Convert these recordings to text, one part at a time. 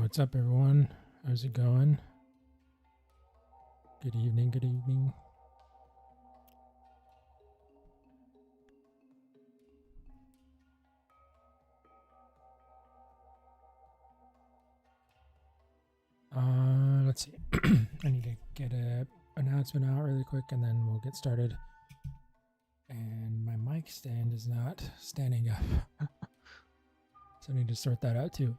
What's up, everyone? How's it going? Good evening, good evening. Let's see. I need to get an announcement out really quick and then we'll get started. And my mic stand is not standing up. So I need to sort that out too.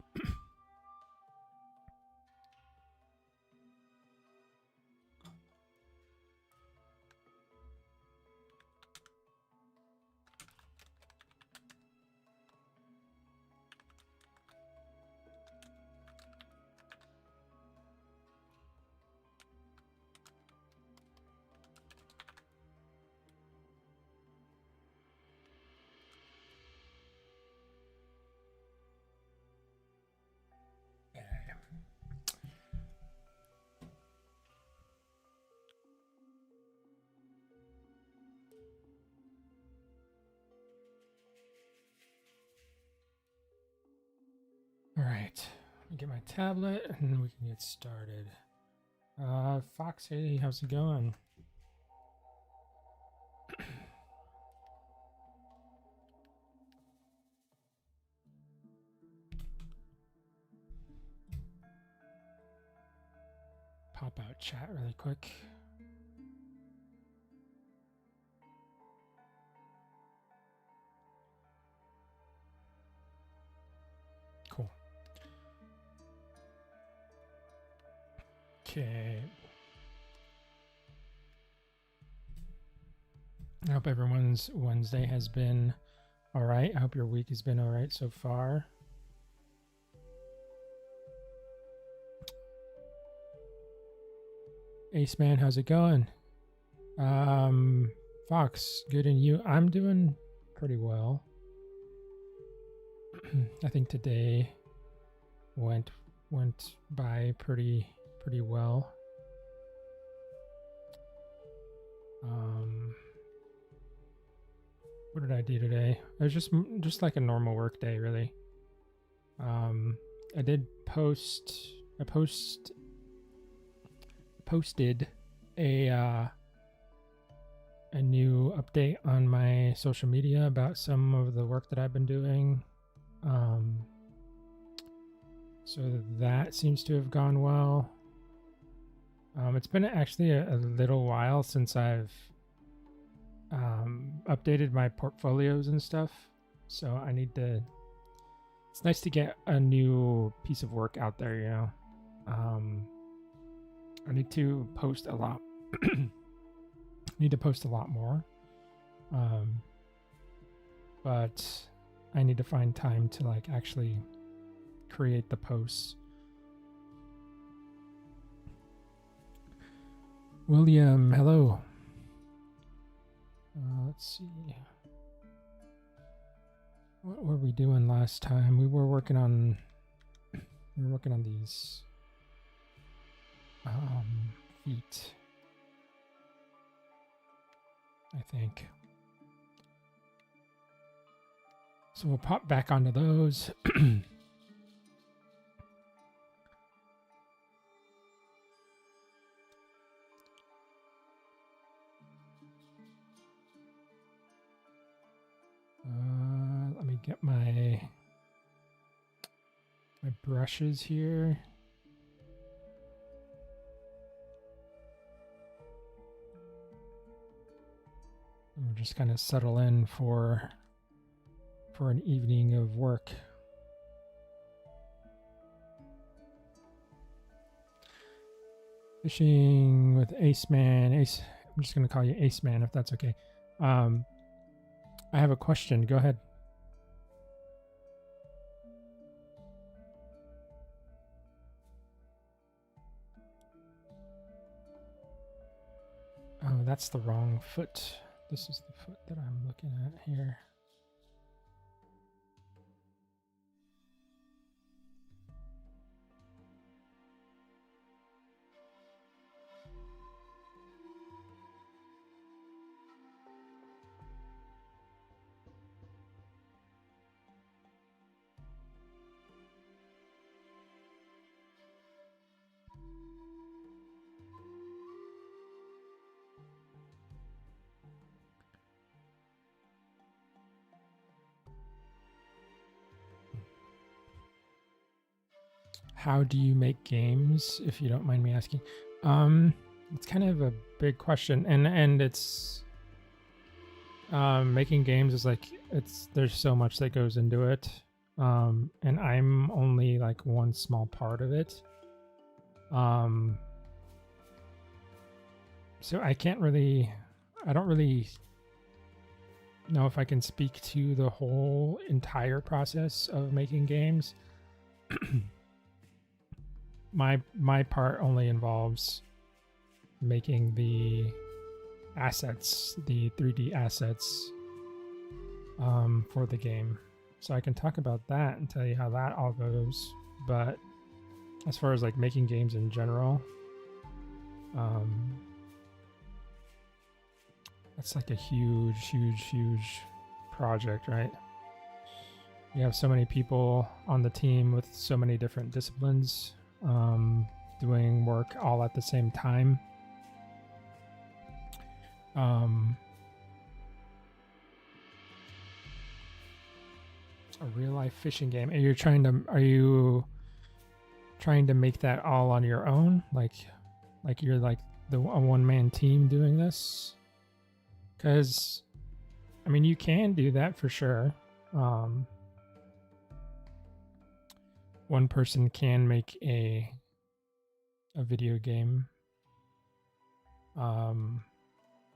All right, let me get my tablet and we can get started. Fox, hey, how's it going? Pop out chat really quick. Cool. Okay. I hope everyone's Wednesday has been all right. I hope your week has been all right so far. Ace Man, how's it going? Fox, good, and you? I'm doing pretty well. I think today went by pretty well. What did I do today? It was just like a normal work day, really. I did posted a new update on my social media about some of the work that I've been doing. So that seems to have gone well. It's been actually a little while since I've updated my portfolios and stuff. So I need to, it's nice to get a new piece of work out there, you know. I need to post a lot. Need to post a lot more. But I need to find time to like actually create the posts. William, hello. Let's see. What were we doing last time? We were working on these feet, I think. So we'll pop back onto those. Let me get my brushes here. And we'll just kind of settle in for an evening of work. Fishing with Ace Man. Ace, I'm just going to call you Ace Man if that's okay. I have a question. Go ahead. Oh, that's the wrong foot. This is the foot that I'm looking at here. How do you make games, if you don't mind me asking? It's kind of a big question, and it's making games is like there's so much that goes into it, and I'm only like one small part of it. So I don't really know if I can speak to the whole entire process of making games. My part only involves making the assets, the 3D assets, for the game. So I can talk about that and tell you how that all goes. But as far as like making games in general, that's like a huge project, right? You have so many people on the team with so many different disciplines, doing work all at the same time. A real life fishing game. And are you trying to make that all on your own? Like you're like a one-man team doing this? Because, I mean, you can do that for sure. One person can make a video game.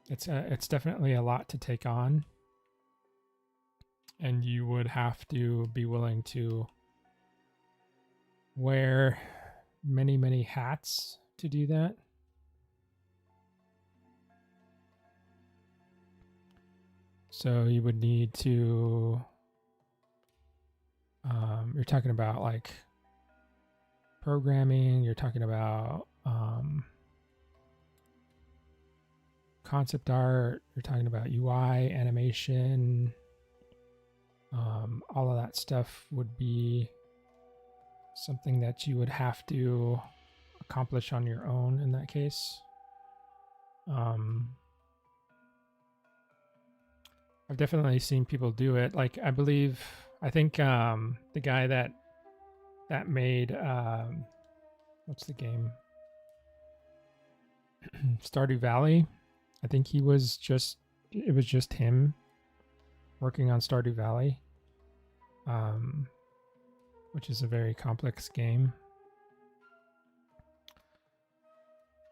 It's definitely a lot to take on, and you would have to be willing to wear many hats to do that. So you would need to, you're talking about like programming, you're talking about concept art, you're talking about UI, animation, all of that stuff would be something that you would have to accomplish on your own in that case. I've definitely seen people do it. Like I think the guy that made what's the game? Stardew Valley. I think it was just him working on Stardew Valley, which is a very complex game.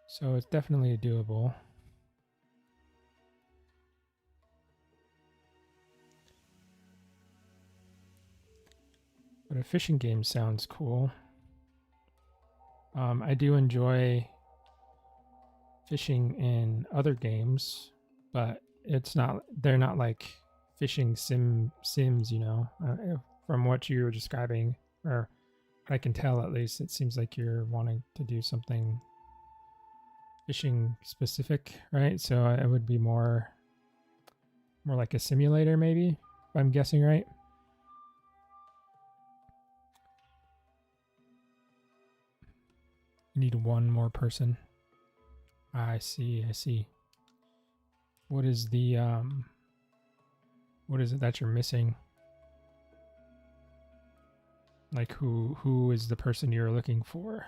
So it's definitely doable. But a fishing game sounds cool. I do enjoy fishing in other games, but they're not like fishing sims, you know. From what you were describing, or what I can tell at least, it seems like you're wanting to do something fishing specific, right? So it would be more like a simulator, maybe, if I'm guessing right. You need one more person. I see. What is the what is it that you're missing? Like who is the person you're looking for?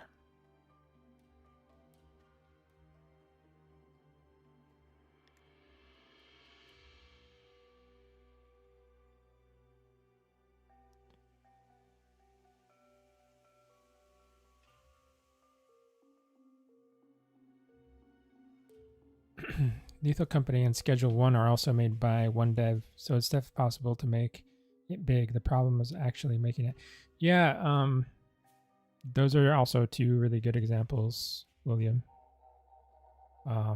Lethal Company and Schedule 1 are also made by one dev, so it's definitely possible to make it big. The problem is actually making it. Yeah, those are also two really good examples, William. I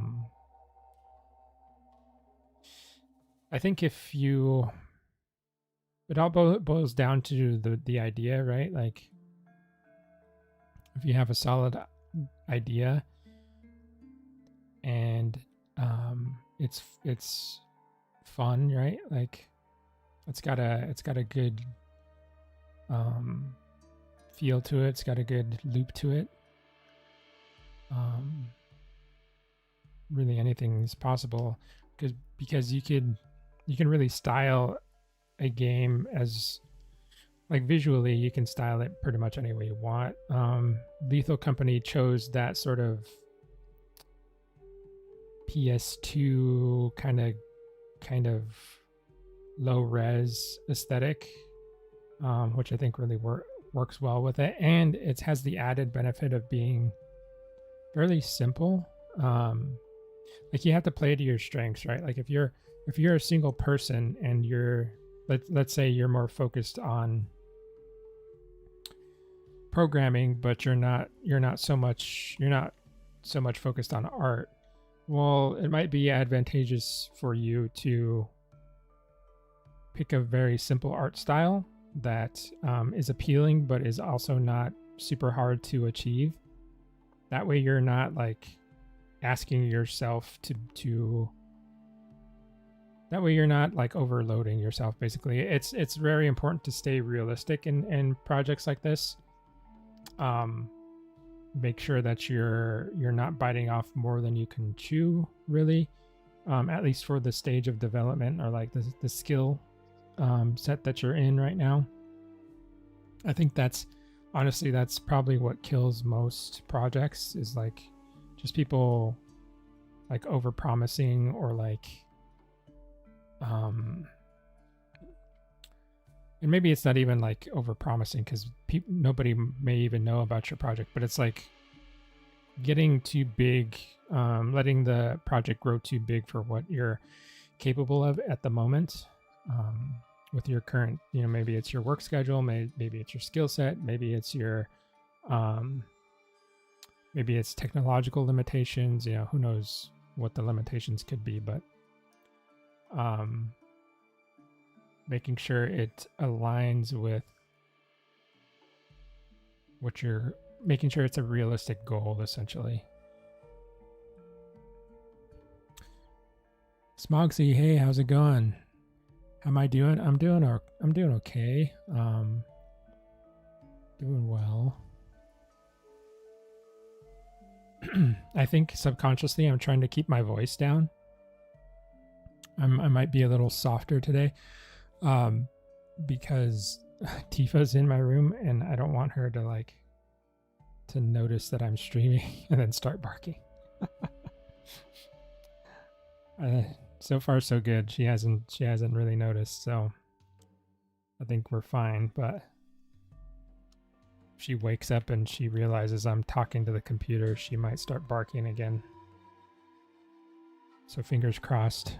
think it all boils down to the idea, right? Like, if you have a solid idea and it's fun, right? Like it's got a good feel to it. It's got a good loop to it. Really anything is possible because you can really style a game as like visually, you can style it pretty much any way you want. Lethal Company chose that sort of PS2 kind of low res aesthetic, which I think really works well with it, and it has the added benefit of being fairly simple. Like you have to play to your strengths, right? Like if you're a single person and let's say you're more focused on programming, but you're not so much focused on art. Well, it might be advantageous for you to pick a very simple art style that is appealing, but is also not super hard to achieve. That way, you're not like asking yourself to that way you're not like overloading yourself. Basically, it's very important to stay realistic in projects like this. Make sure that you're not biting off more than you can chew, really, at least for the stage of development or like the skill set that you're in right now. I think that's probably what kills most projects, is like just people like over promising, or like and maybe it's not even like over promising, because nobody may even know about your project, but it's like getting too big, letting the project grow too big for what you're capable of at the moment, with your current, maybe it's your work schedule, maybe it's your skill set, maybe it's your maybe it's technological limitations, who knows what the limitations could be, but making sure it aligns with what you're making sure it's a realistic goal, essentially. Smogsy, hey, how's it going? How am I doing? I'm doing okay. Doing well. I think subconsciously I'm trying to keep my voice down. I might be a little softer today, because Tifa's in my room and I don't want her to notice that I'm streaming and then start barking. So far so good. She hasn't really noticed, so I think we're fine. But if she wakes up and she realizes I'm talking to the computer, she might start barking again. So fingers crossed.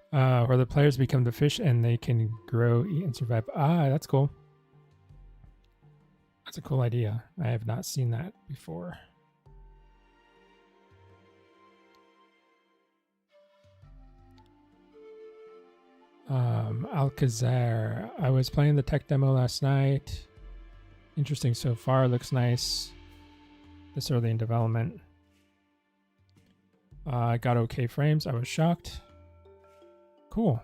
Where the players become the fish and they can grow, eat, and survive. Ah, that's cool. That's a cool idea. I have not seen that before. Alcazar. I was playing the tech demo last night. Interesting so far. Looks nice. This early in development. I got okay frames. I was shocked. Cool.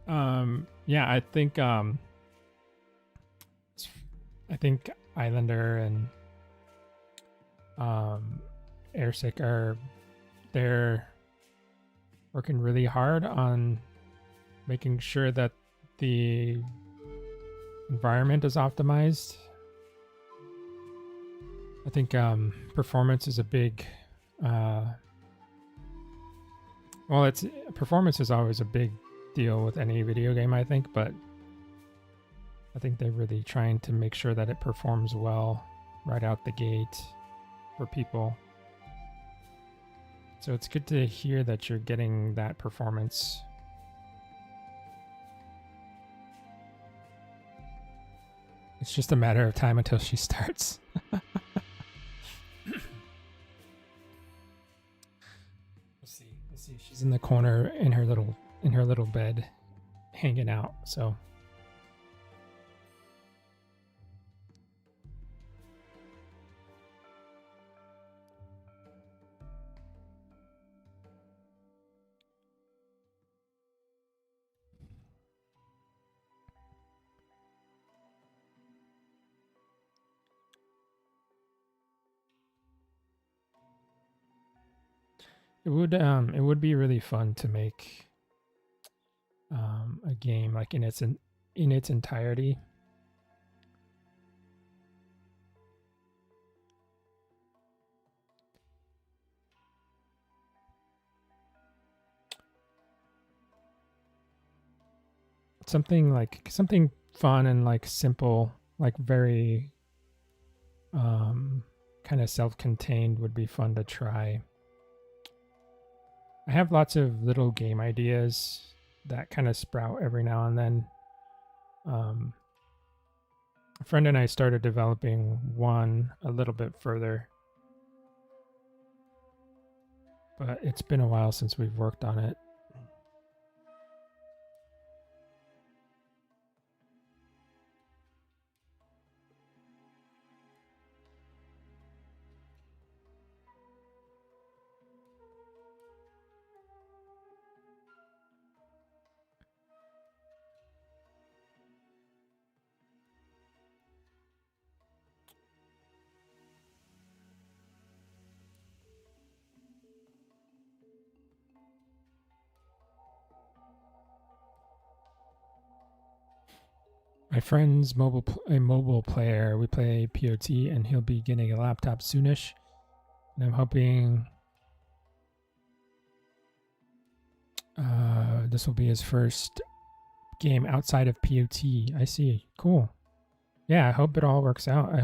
Yeah, I think Islander and Airsick they're working really hard on making sure that the environment is optimized. I think performance is a big performance is always a big deal with any video game, I think, but I think they're really trying to make sure that it performs well right out the gate for people. So it's good to hear that you're getting that performance. It's just a matter of time until she starts. Let's see. She's in the corner in her little bed, hanging out. So. it would be really fun to make a game like in its entirety. Something fun and like simple, like very kind of self-contained would be fun to try. I have lots of little game ideas that kind of sprout every now and then. A friend and I started developing one a little bit further, but it's been a while since we've worked on it. My friend's a mobile player. We play POT, and he'll be getting a laptop soonish. And I'm hoping this will be his first game outside of POT. I see. Cool. Yeah, I hope it all works out. I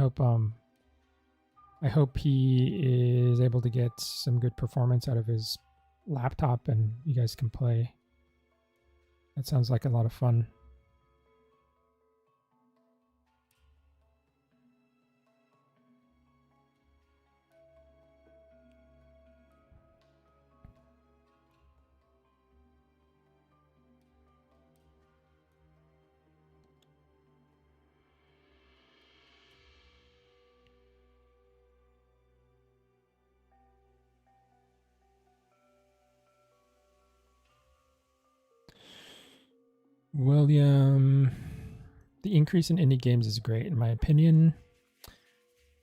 hope he is able to get some good performance out of his laptop, and you guys can play. That sounds like a lot of fun. William, the increase in indie games is great, in my opinion.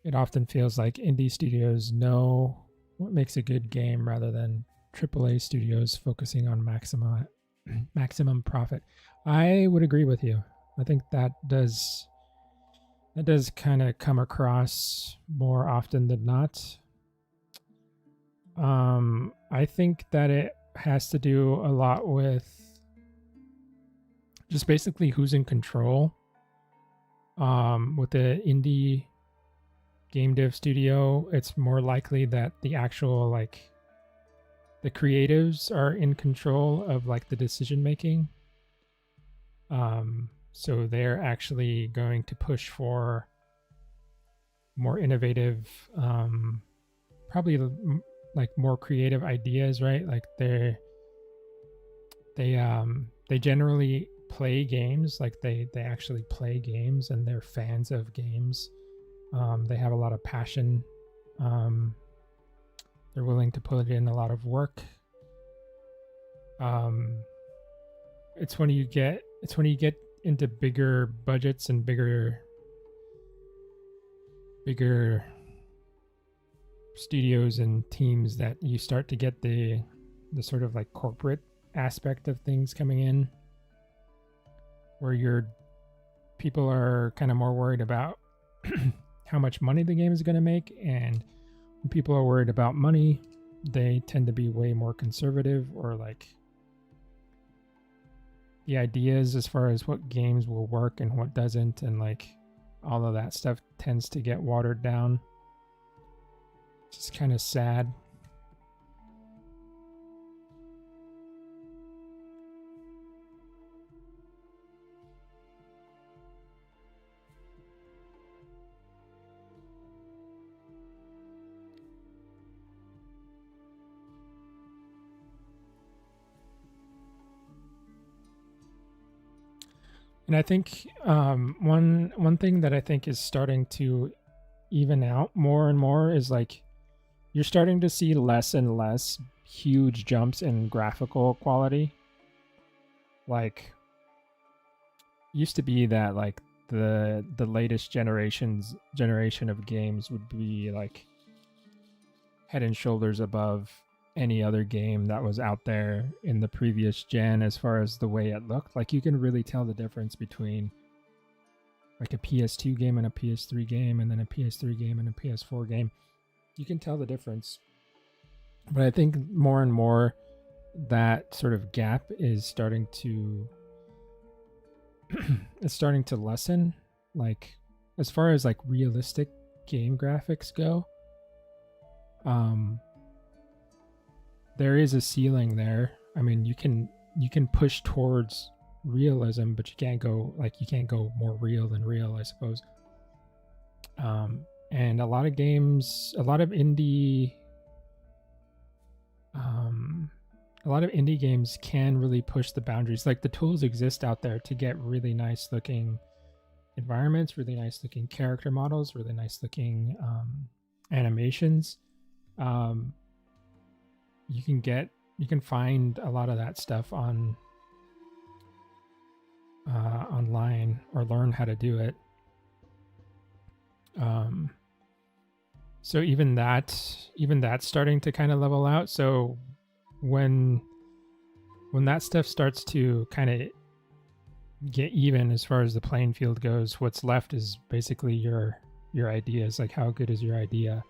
It often feels like indie studios know what makes a good game rather than AAA studios focusing on maximum profit. I would agree with you. I think that does kind of come across more often than not. I think that it has to do a lot with just basically who's in control. With the indie game dev studio, it's more likely that the actual the creatives are in control of like the decision making. So they're actually going to push for more innovative, probably like more creative ideas, right? Like they generally play games, like they actually play games and they're fans of games. They have a lot of passion. They're willing to put in a lot of work. It's when you get into bigger budgets and bigger studios and teams that you start to get the sort of like corporate aspect of things coming in, where your people are kind of more worried about how much money the game is going to make, and when people are worried about money, they tend to be way more conservative, or like the ideas as far as what games will work and what doesn't, and like all of that stuff tends to get watered down. It's just kind of sad. And I think one thing that I think is starting to even out more and more is like you're starting to see less and less huge jumps in graphical quality. Like used to be that like the latest generation of games would be like head and shoulders above any other game that was out there in the previous gen as far as the way it looked. Like, you can really tell the difference between like a PS2 game and a PS3 game, and then a PS3 game and a PS4 game. You can tell the difference. But I think more and more that sort of gap is starting to it's starting to lessen. Like, as far as like realistic game graphics go, there is a ceiling there. I mean, you can push towards realism, but you can't go more real than real, I suppose. And a lot of games, a lot of indie games can really push the boundaries. Like, the tools exist out there to get really nice looking environments, really nice looking character models, really nice looking animations. You can find a lot of that stuff on online, or learn how to do it. So even that's starting to kind of level out. So when that stuff starts to kind of get even as far as the playing field goes, what's left is basically your ideas. Like, how good is your idea?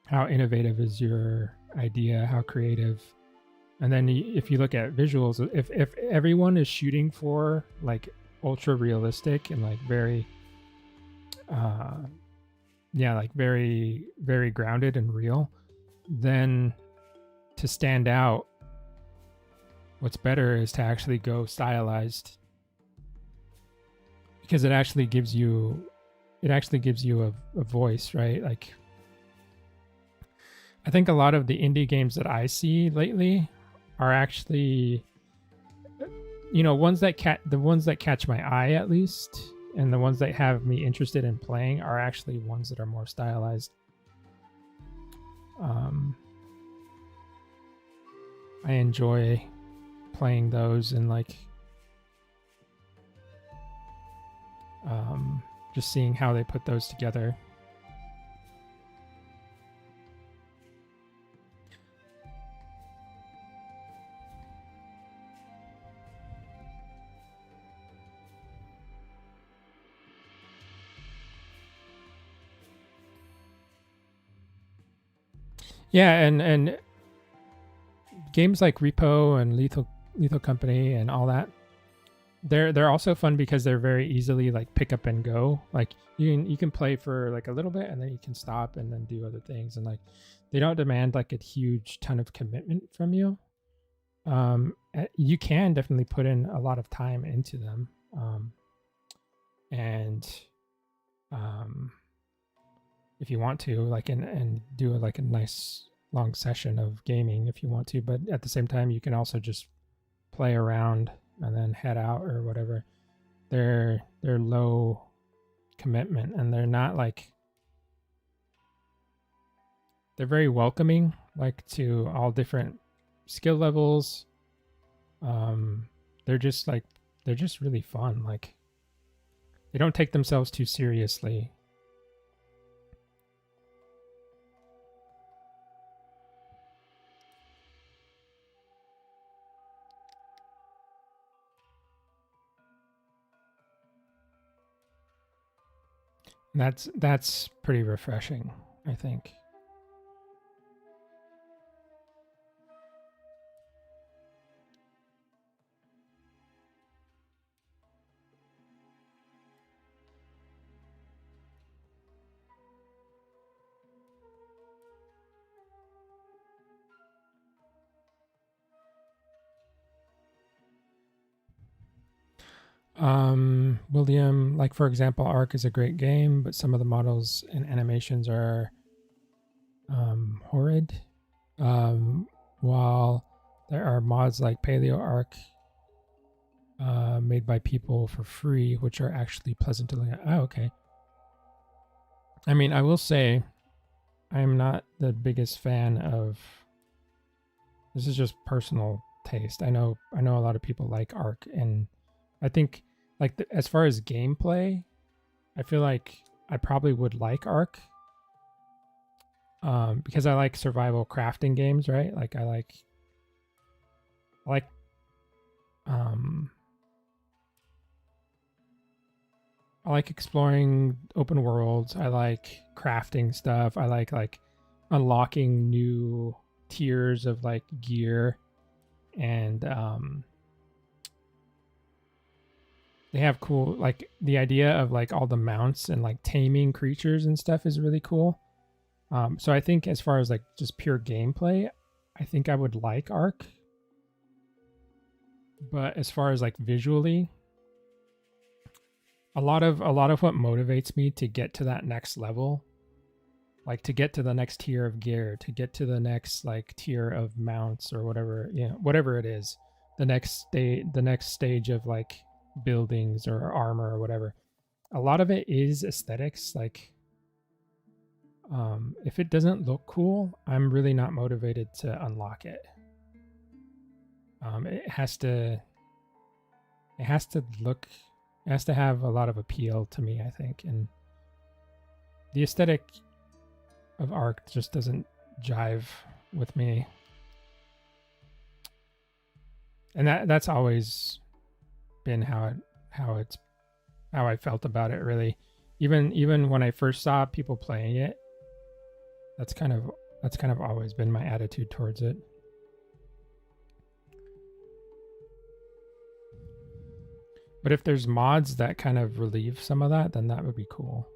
How innovative is your idea? How creative? And then if you look at visuals, if everyone is shooting for like ultra realistic and like very very, very grounded and real, then to stand out, what's better is to actually go stylized, because it actually gives you a voice, right? Like, I think a lot of the indie games that I see lately are actually, the ones that catch my eye, at least, and the ones that have me interested in playing, are actually ones that are more stylized. I enjoy playing those and like just seeing how they put those together. Yeah, and games like Repo and Lethal Company and all that, they're also fun because they're very easily like pick up and go. Like, you can play for like a little bit and then you can stop and then do other things, and like they don't demand like a huge ton of commitment from you. You can definitely put in a lot of time into them, and if you want to, like, and do like a nice long session of gaming if you want to, but at the same time you can also just play around and then head out or whatever. They're low commitment, and they're not like, they're very welcoming, like, to all different skill levels. They're just really fun. Like, they don't take themselves too seriously. That's pretty refreshing, I think. William, like, for example, Ark is a great game, but some of the models and animations are horrid. While there are mods like Paleo Ark made by people for free, which are actually pleasant to look at. Oh, okay. I mean, I will say I'm not the biggest fan of, this is just personal taste. I know a lot of people like Ark, and I think, like, as far as gameplay, I feel like I probably would like Ark. because I like survival crafting games, right? Like I like um I like exploring open worlds. I like crafting stuff. I like unlocking new tiers of like gear, and they have cool, like the idea of like all the mounts and like taming creatures and stuff is really cool. So I think as far as like just pure gameplay, I think I would like Ark. But as far as like visually, a lot of what motivates me to get to that next level, like to get to the next tier of gear, to get to the next like tier of mounts or whatever, whatever it is, the next stage of like buildings or armor or whatever. A lot of it is aesthetics. Like if it doesn't look cool, I'm really not motivated to unlock it. It has to look, it has to have a lot of appeal to me, I think. And the aesthetic of Ark just doesn't jive with me. And that's always been how I felt about it, really. Even when I first saw people playing it, that's kind of always been my attitude towards it. But if there's mods that kind of relieve some of that, then that would be cool.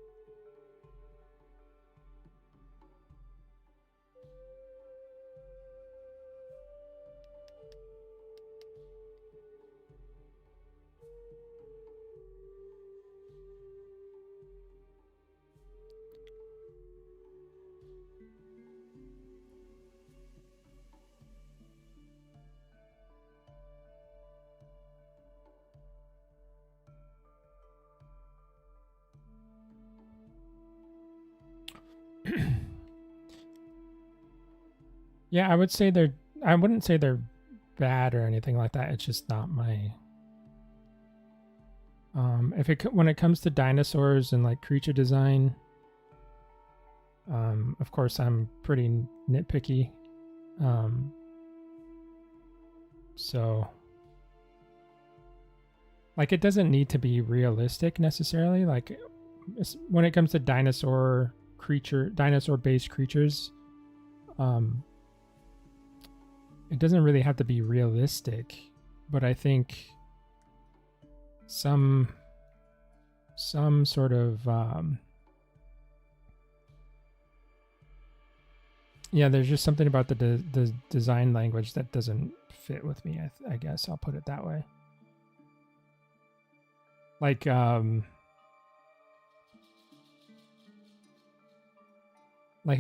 Yeah, I wouldn't say they're bad or anything like that. It's just not my when it comes to dinosaurs and like creature design, of course I'm pretty nitpicky. So like it doesn't need to be realistic necessarily. Like when it comes to dinosaur based creatures, it doesn't really have to be realistic, but I think some sort of there's just something about the design language that doesn't fit with me. I guess I'll put it that way. Like a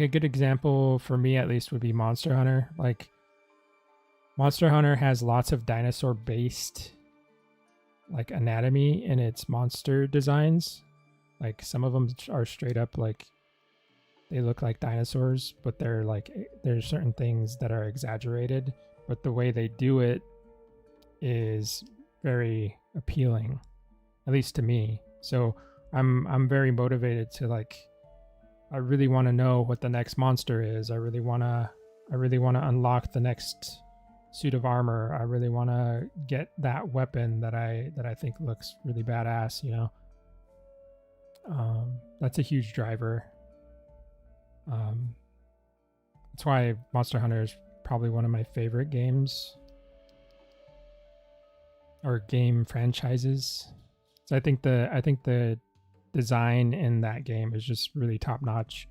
good example for me at least would be Monster Hunter. Like Monster Hunter has lots of dinosaur based like anatomy in its monster designs. Like some of them are straight up like they look like dinosaurs, but they're like there's certain things that are exaggerated, but the way they do it is very appealing, at least to me. So I'm very motivated to like, I really want to know what the next monster is. I really want to unlock the next suit of armor. I really want to get that weapon that I think looks really badass, That's a huge driver. That's why Monster Hunter is probably one of my favorite games or game franchises. So I think the design in that game is just really top notch.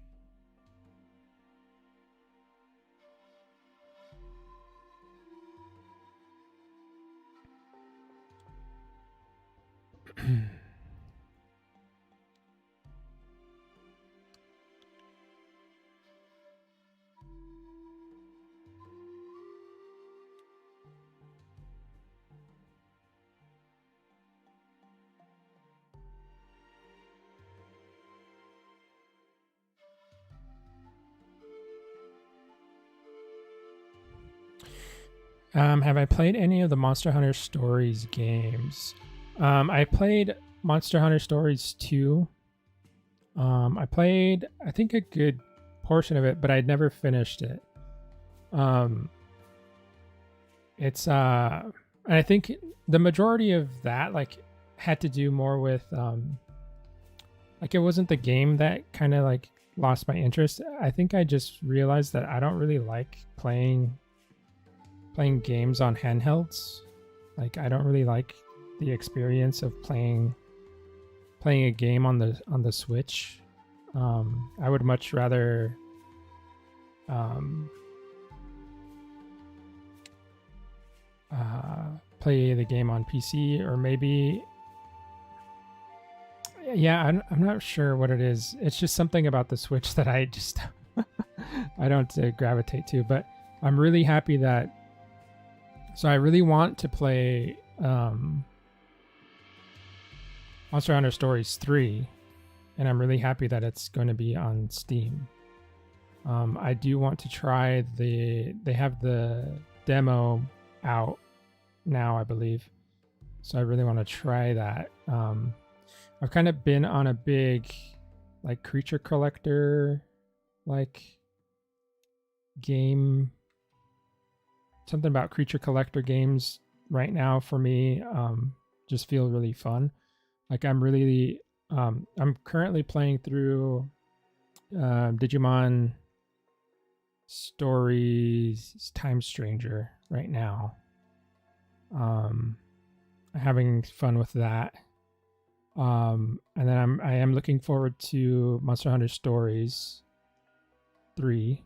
Have I played any of the Monster Hunter Stories games? I played Monster Hunter Stories 2. I played, I think, a good portion of it, but I'd never finished it. It's and I think the majority of that like had to do more with like it wasn't the game that kind of like lost my interest. I think I just realized that I don't really like playing games on handhelds. Like I don't really like the experience of playing a game on the Switch. I would much rather play the game on PC, or maybe I'm not sure what it is. It's just something about the Switch that I just I don't gravitate to. But I'm really happy that. So I really want to play Monster Hunter Stories 3, and I'm really happy that it's going to be on Steam. I do want to try they have the demo out now, I believe. So I really want to try that. I've kind of been on a big like creature collector like game, something about creature collector games right now for me just feel really fun. Like I'm currently playing through Digimon Stories Time Stranger right now. Having fun with that. And then I am looking forward to Monster Hunter Stories 3.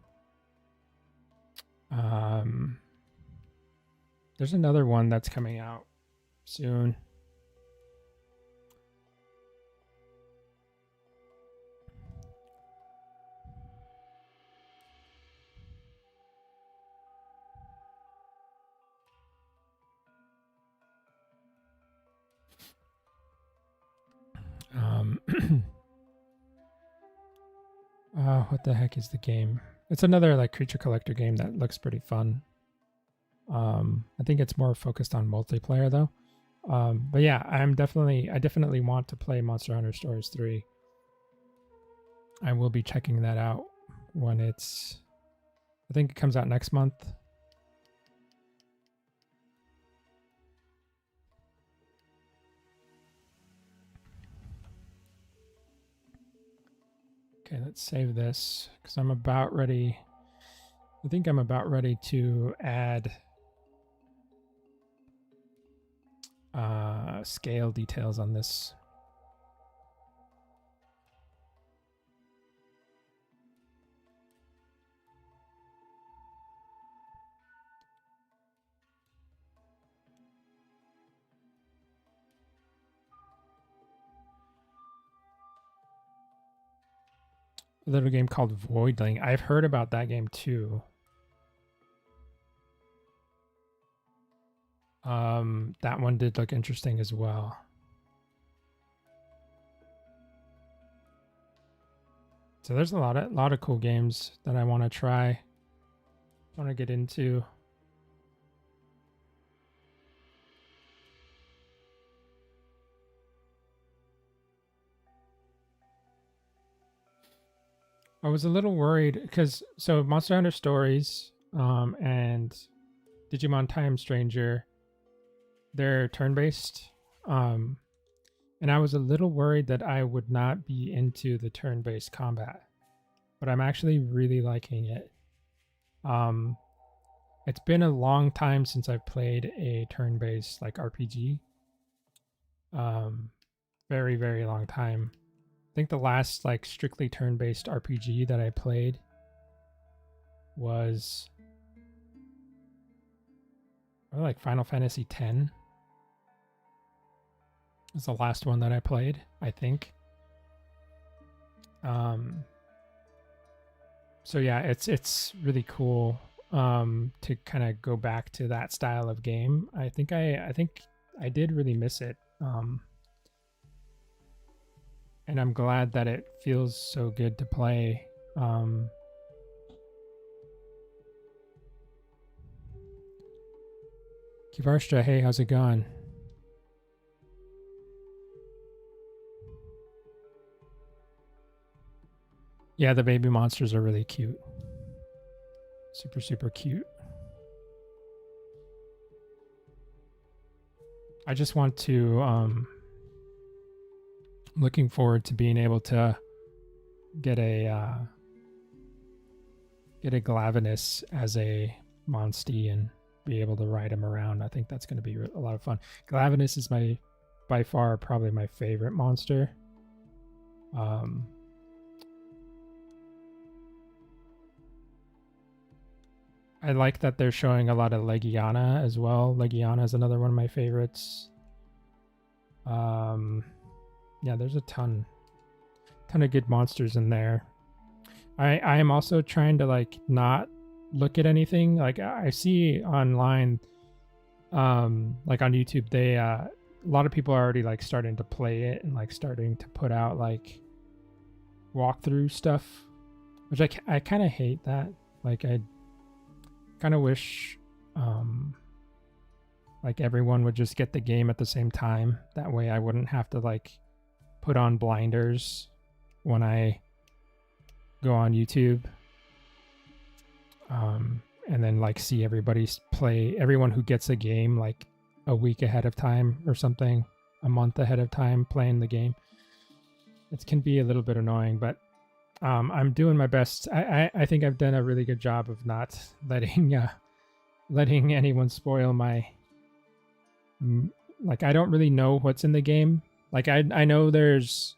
There's another one that's coming out soon. What the heck is the game? It's another like creature collector game that looks pretty fun. I think it's more focused on multiplayer though. But yeah, I definitely want to play Monster Hunter Stories 3. I will be checking that out when I think it comes out next month. Okay, let's save this because I'm about ready. I think I'm about ready to add scale details on this. A little game called Voidling. I've heard about that game too. That one did look interesting as well. So there's a lot of cool games that I want to try. Want to get into. I was a little worried because Monster Hunter Stories and Digimon Time Stranger, they're turn-based. And I was a little worried that I would not be into the turn-based combat, but I'm actually really liking it. It's been a long time since I've played a turn-based like RPG. Very, very long time. I think the last like strictly turn-based RPG that I played was like Final Fantasy X. It's the last one that I played, I think. So yeah, it's really cool to kind of go back to that style of game. I think I did really miss it. And I'm glad that it feels so good to play. Kivarstra, hey, how's it going? Yeah, the baby monsters are really cute. Super, super cute. I just want to, looking forward to being able to get a Glavenus as a monstie and be able to ride him around. I think that's going to be a lot of fun. Glavenus is by far probably my favorite monster. I like that they're showing a lot of Legiana as well. Legiana is another one of my favorites. Yeah, there's a ton of good monsters in there. I am also trying to like not look at anything. Like I see online, like on YouTube, they a lot of people are already like starting to play it and like starting to put out like walkthrough stuff, which I kind of hate that. Like I kind of wish like everyone would just get the game at the same time. That way I wouldn't have to like put on blinders when I go on YouTube, and then like see everybody's play, everyone who gets a game like a week ahead of time or something, a month ahead of time playing the game. It can be a little bit annoying, but I'm doing my best. I think I've done a really good job of not letting anyone spoil my, like I don't really know what's in the game. Like I know there's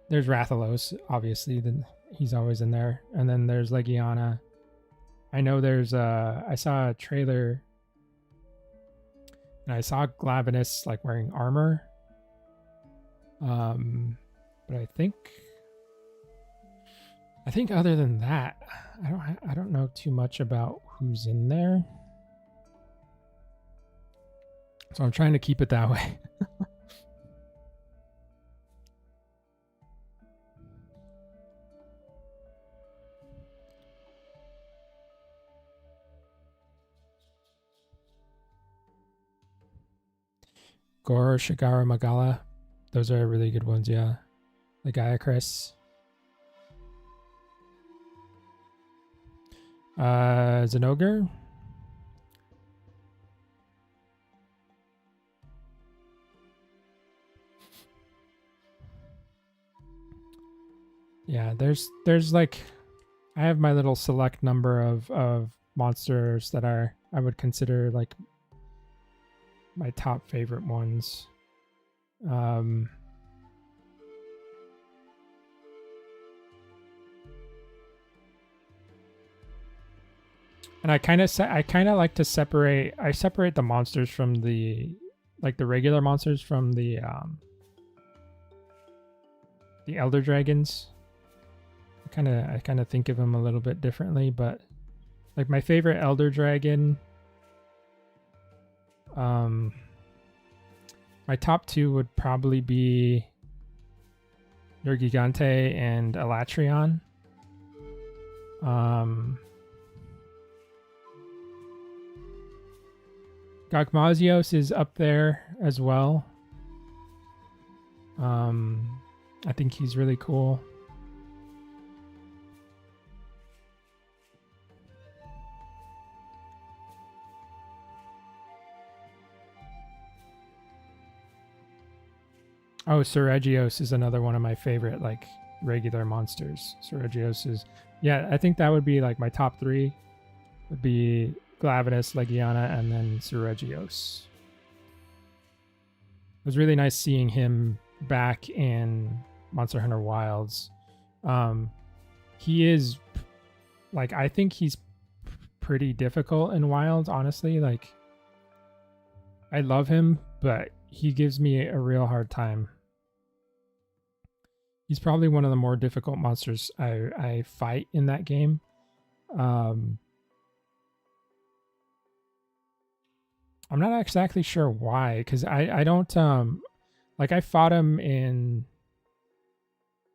Rathalos, obviously, then he's always in there. And then there's Legiana. I know there's I saw a trailer and I saw Glavenus like wearing armor. But I think other than that, I don't know too much about who's in there. So I'm trying to keep it that way. Gor, Shigara, Magala. Those are really good ones, yeah. The Gaiacris. Zenogre. Yeah, there's like I have my little select number of monsters that I would consider like my top favorite ones. And I kind of like to separate the monsters from the like the regular monsters from the elder dragons. I kind of think of them a little bit differently, but like my favorite elder dragon, my top two would probably be Nergigante and Elatrion. Gogmazios is up there as well. I think he's really cool. Oh, Seregios is another one of my favorite, like, regular monsters. Seregios is... Yeah, I think that would be, like, my top three. Would be Glavenus, Legiana, and then Seregios. It was really nice seeing him back in Monster Hunter Wilds. He is... Like, I think he's pretty difficult in Wilds, honestly. Like, I love him, but he gives me a real hard time. He's probably one of the more difficult monsters I fight in that game. I'm not exactly sure why, because I don't like I fought him in,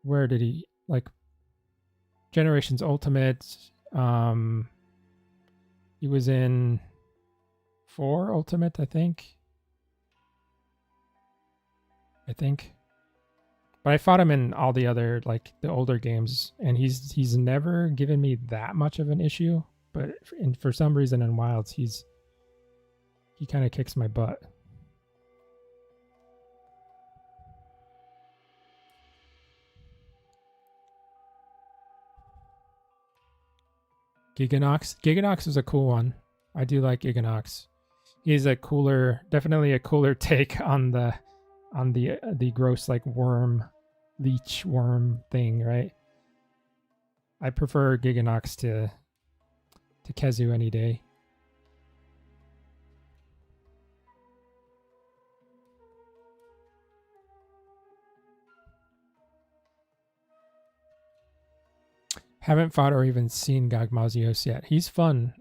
where did he, like, Generations Ultimate. He was in 4 Ultimate, I think. But I fought him in all the other, like the older games, and he's never given me that much of an issue. But for some reason in Wilds, he kind of kicks my butt. Giganox is a cool one. I do like Giganox. He's a cooler, definitely a cooler take on the gross like worm, leech worm thing, right? I prefer Giganox to Kezu any day. Haven't fought or even seen Gagmazios yet. He's fun.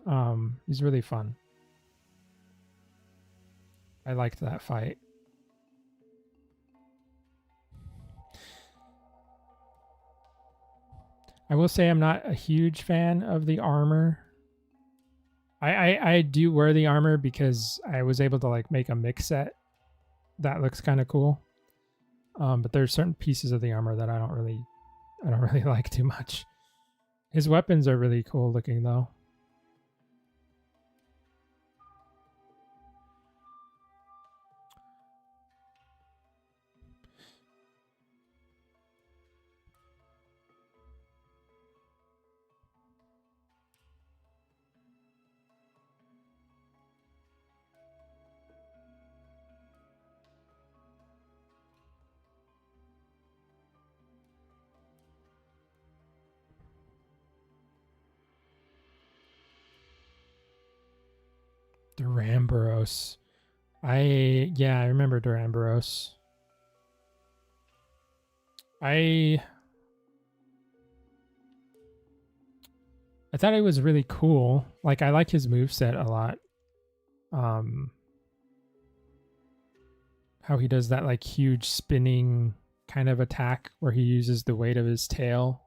He's really fun. I liked that fight. I will say I'm not a huge fan of the armor. I do wear the armor because I was able to like make a mix set that looks kind of cool. But there's certain pieces of the armor that I don't really like too much. His weapons are really cool looking though. Duramboros. I remember Duramboros. I thought it was really cool. Like I like his moveset a lot. How he does that like huge spinning kind of attack where he uses the weight of his tail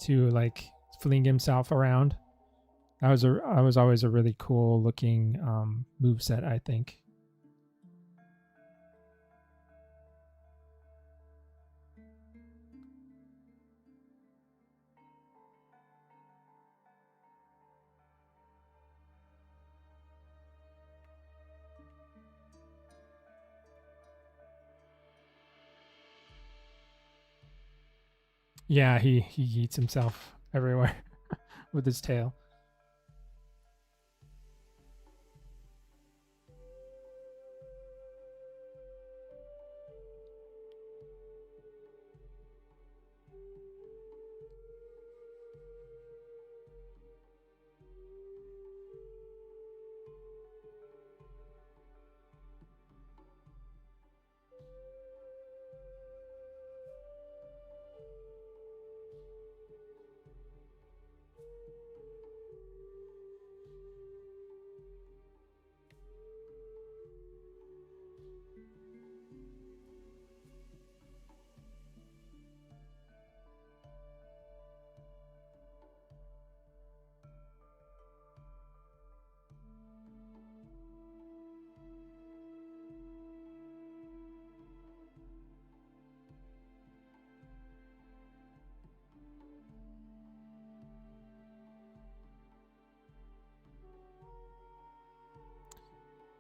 to like fling himself around. That was always a really cool looking moveset, I think. Yeah, he eats himself everywhere with his tail.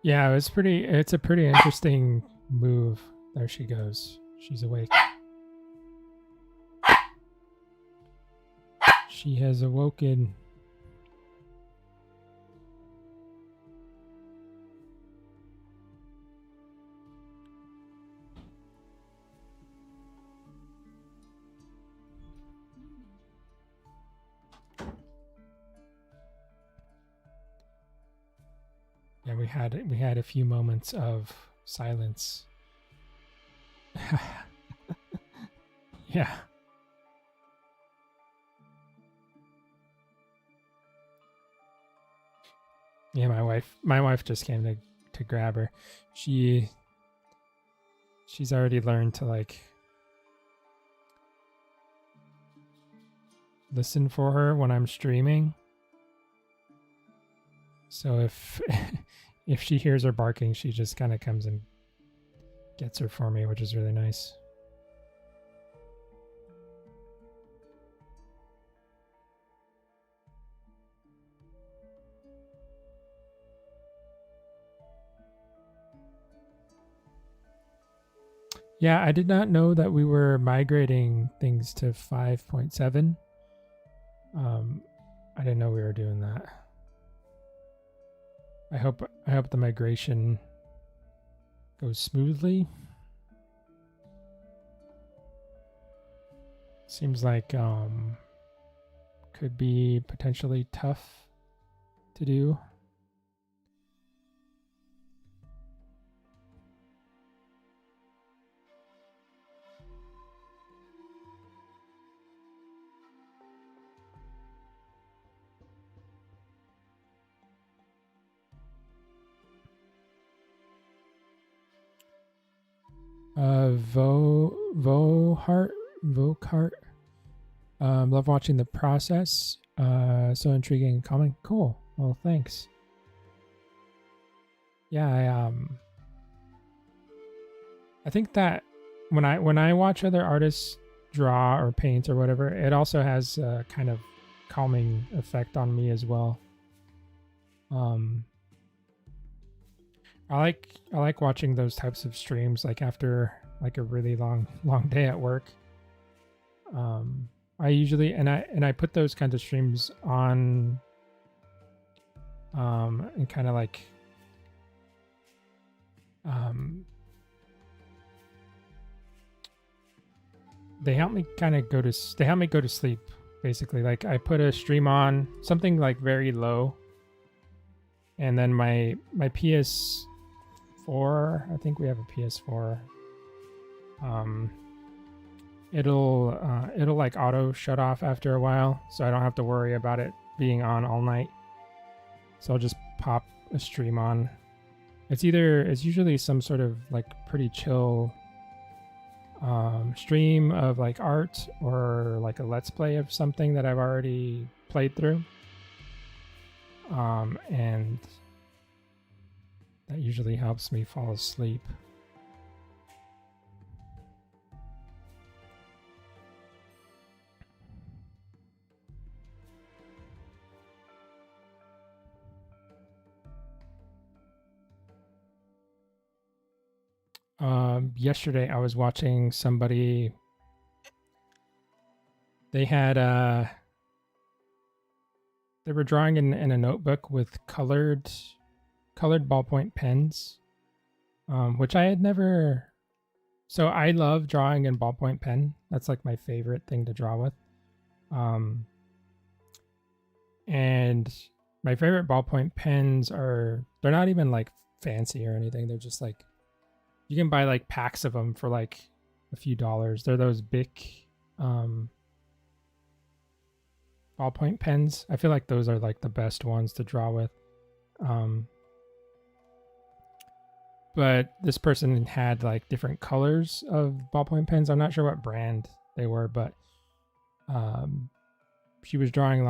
Yeah, it's a pretty interesting move. There she goes. She's awake. She has awoken. Yeah, we had a few moments of silence. Yeah. Yeah, my wife just came to grab her. She's already learned to like listen for her when I'm streaming. So if if she hears her barking, she just kind of comes and gets her for me, which is really nice. Yeah, I did not know that we were migrating things to 5.7. I didn't know we were doing that. I hope the migration goes smoothly. Seems like could be potentially tough to do. Vocart. Love watching the process. So intriguing and calming. Cool. Well, thanks. Yeah, I think that when I watch other artists draw or paint or whatever, it also has a kind of calming effect on me as well. I like watching those types of streams like after like a really long day at work. I usually and I put those kinds of streams on and kind of like they help me go to sleep basically. Like I put a stream on something like very low, and then my PS4, I think we have a PS4, it'll like auto shut off after a while, so I don't have to worry about it being on all night. So I'll just pop a stream on. It's usually some sort of like pretty chill stream of like art or like a let's play of something that I've already played through. And that usually helps me fall asleep. Yesterday I was watching somebody. They had they were drawing in a notebook with colored ballpoint pens, which I had never. So I love drawing in ballpoint pen. That's like my favorite thing to draw with. And my favorite ballpoint pens they're not even like fancy or anything. They're just like, you can buy like packs of them for like a few dollars. They're those big ballpoint pens. I feel like those are like the best ones to draw with. But this person had like different colors of ballpoint pens. I'm not sure what brand they were, but she was drawing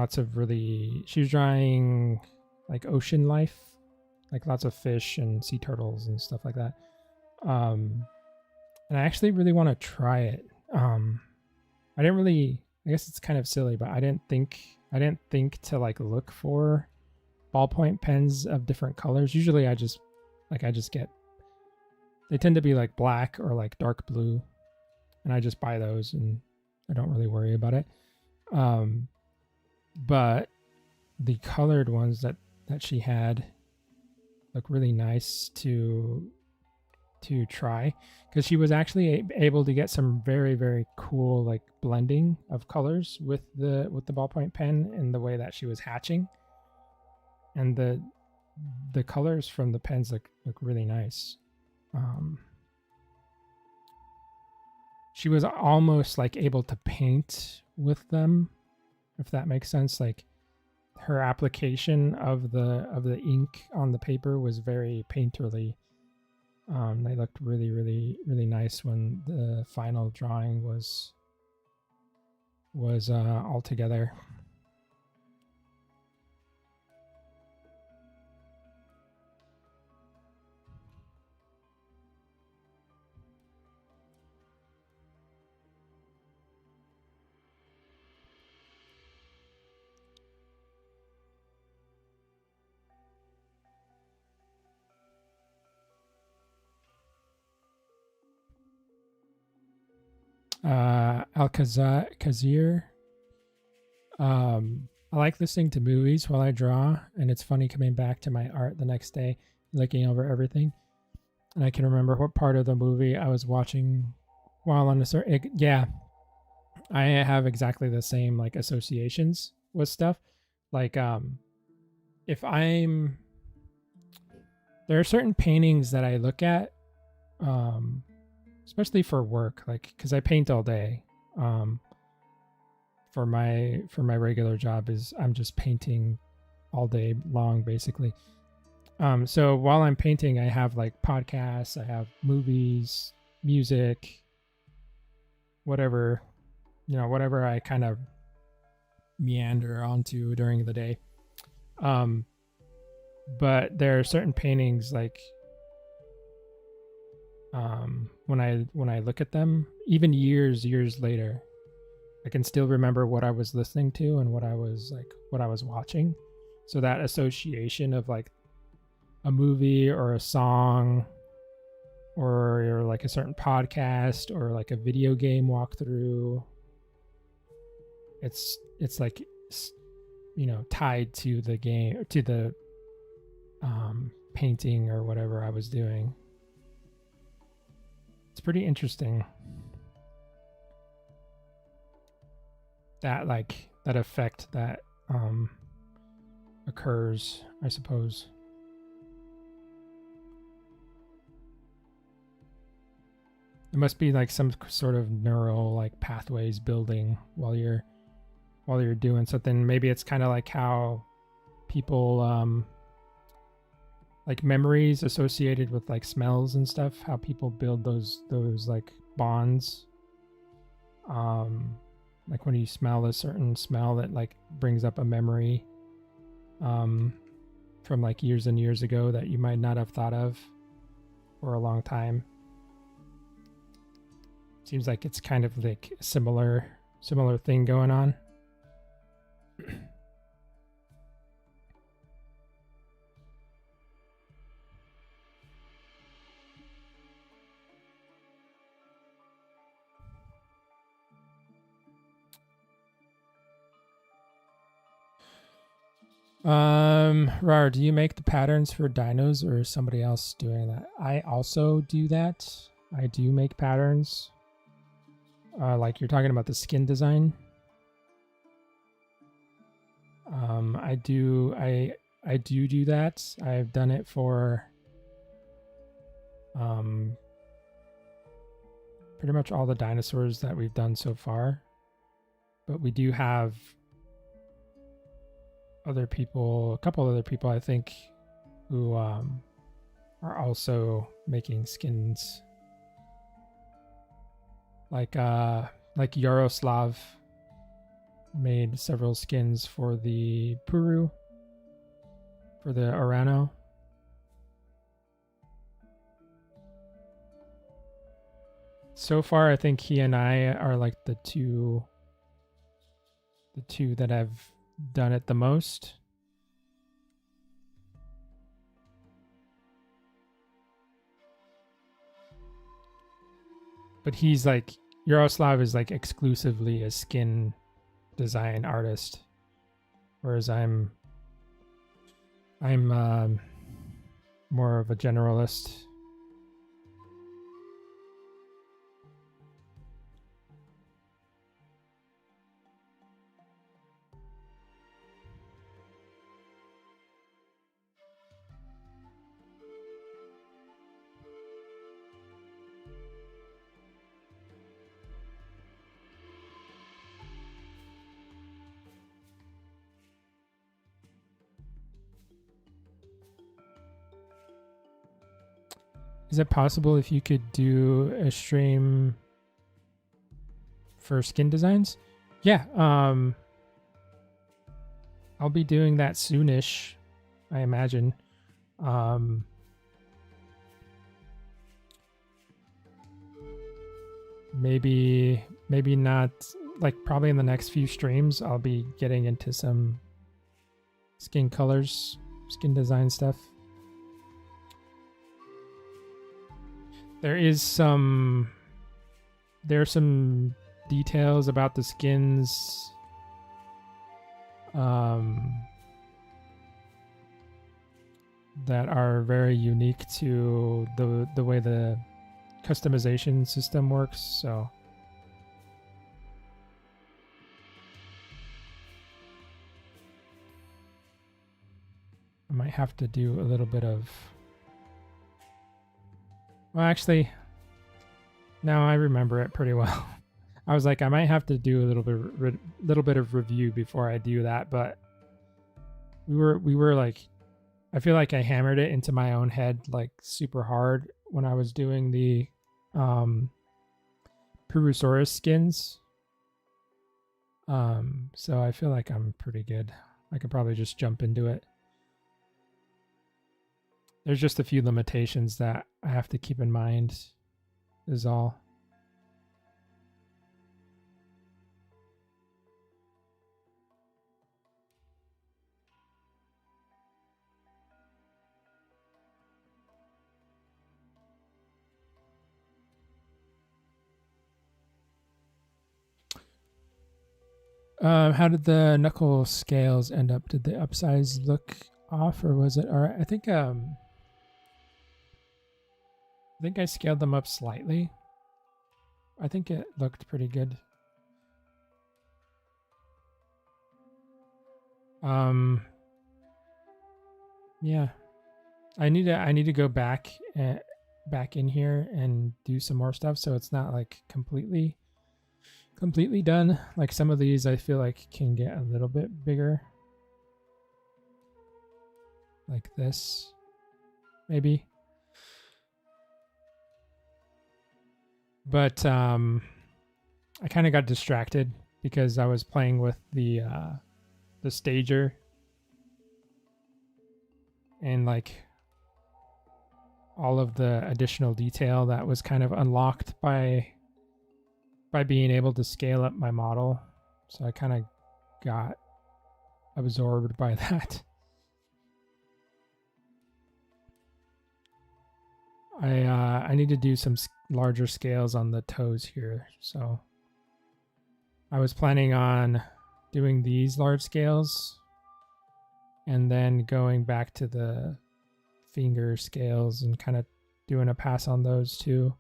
like ocean life, like lots of fish and sea turtles and stuff like that. And I actually really want to try it. I guess it's kind of silly, but I didn't think to like look for ballpoint pens of different colors. Usually I just get, they tend to be like black or like dark blue, and I just buy those and I don't really worry about it. But the colored ones that she had look really nice to try, because she was actually able to get some very, very cool like blending of colors with the ballpoint pen and the way that she was hatching, and the colors from the pens look really nice. She was almost like able to paint with them, if that makes sense. Like her application of the ink on the paper was very painterly. They looked really, really, really nice when the final drawing was all together. Kazir. I like listening to movies while I draw, and it's funny coming back to my art the next day, looking over everything, and I can remember what part of the movie I was watching while on a certain. Yeah, I have exactly the same like associations with stuff. Like, if I'm there are certain paintings that I look at, especially for work, like because I paint all day. For my regular job is I'm just painting all day long basically. So while I'm painting, I have like podcasts, I have movies, music, whatever, whatever I kind of meander onto during the day. But there are certain paintings like when I look at them, even years later, I can still remember what I was listening to and what I was watching. So that association of like a movie or a song or like a certain podcast or like a video game walkthrough, it's like, tied to the game, to the painting or whatever I was doing. It's pretty interesting that effect that occurs, I suppose. There must be like some sort of neural like pathways building while you're doing something. Maybe it's kind of like how people like memories associated with like smells and stuff, how people build those like bonds. Like when you smell a certain smell that like brings up a memory from like years and years ago that you might not have thought of for a long time. Seems like it's kind of like a similar thing going on. Rar, do you make the patterns for dinos or is somebody else doing that? I also do that. I do make patterns. Like you're talking about the skin design. I do that. I've done it for pretty much all the dinosaurs that we've done so far. But we do have a couple other people I think who are also making skins. Like Yaroslav made several skins for the Puru, for the Orano. So far, I think he and I are like the two that have done it the most. But he's like, Yaroslav is like exclusively a skin design artist, whereas I'm more of a generalist. Is it possible if you could do a stream for skin designs? Yeah, I'll be doing that soonish, I imagine. Maybe not, like probably in the next few streams I'll be getting into some skin colors, skin design stuff. There is some there's some details about the skins that are very unique to the way the customization system works. So I might have to do a little bit of, well, actually, now I remember it pretty well. I was like, I might have to do a little bit of review before I do that, but we were like, I feel like I hammered it into my own head like super hard when I was doing the Purosaurus skins. So I feel like I'm pretty good. I could probably just jump into it. There's just a few limitations that I have to keep in mind is all. How did the knuckle scales end up? Did the upsize look off, or was it all right? I think I scaled them up slightly. I think it looked pretty good. Yeah, I need to go back in here and do some more stuff, so it's not like completely done. Like some of these I feel like can get a little bit bigger, like this maybe, but I kind of got distracted because I was playing with the stager, and like all of the additional detail that was kind of unlocked by being able to scale up my model. So I kind of got absorbed by that. I need to do some larger scales on the toes here. So I was planning on doing these large scales and then going back to the finger scales and kind of doing a pass on those too.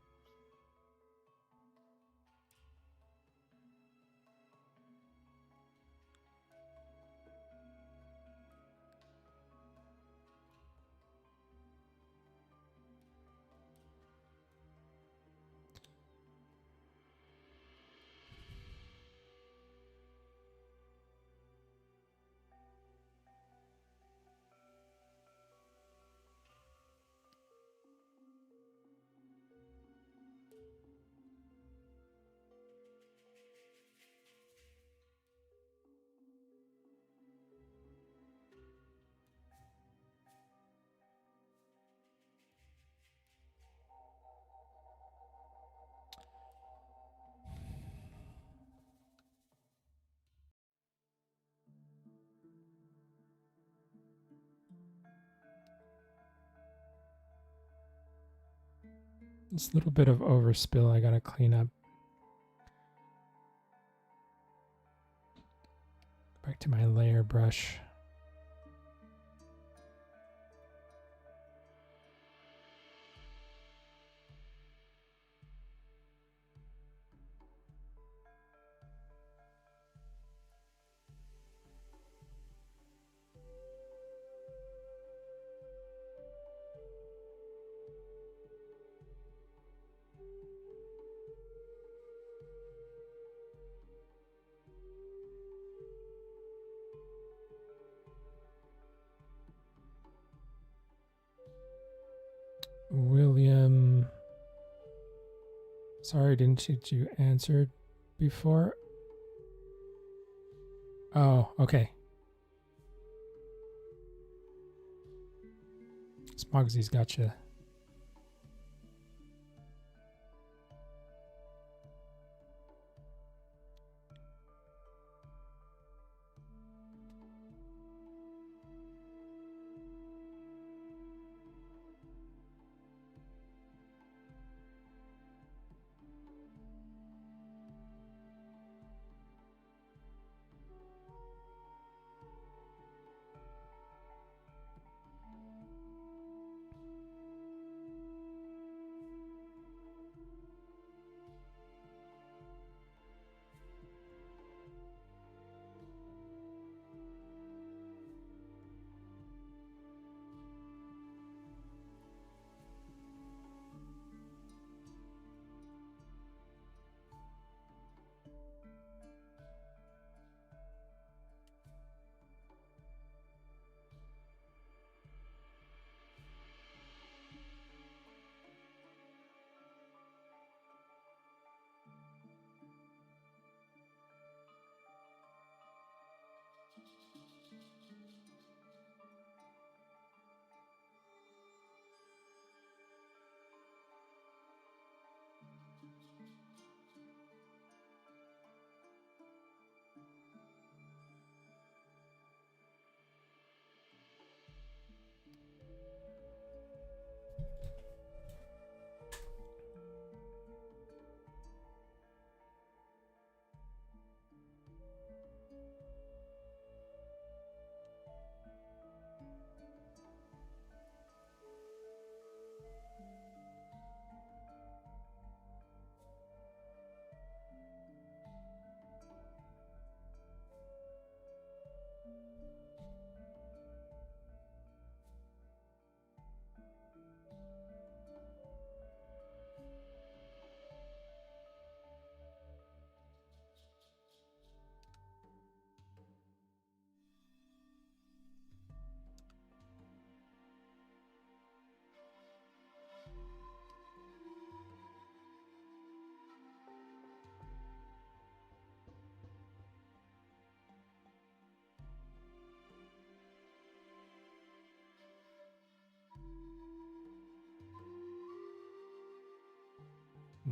This little bit of overspill I gotta clean up. Back to my layer brush. William, sorry, didn't you answer before? Oh, okay. Smogsy's gotcha.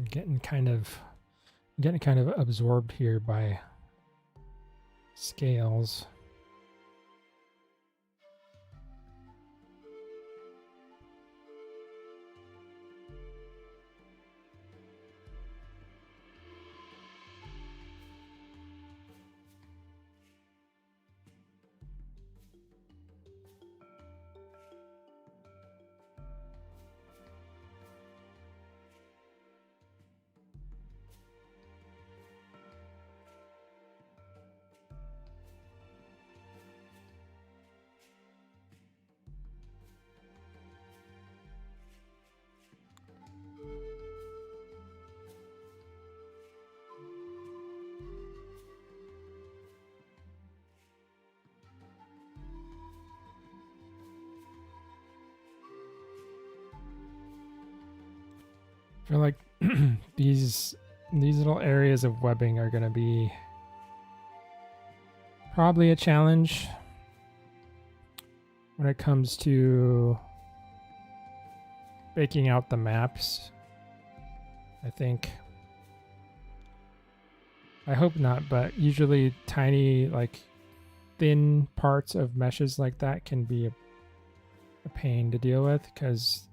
I'm getting kind of absorbed here by scales. I feel like these little areas of webbing are going to be probably a challenge when it comes to baking out the maps. I hope not, but usually tiny, like thin parts of meshes like that can be a pain to deal with, because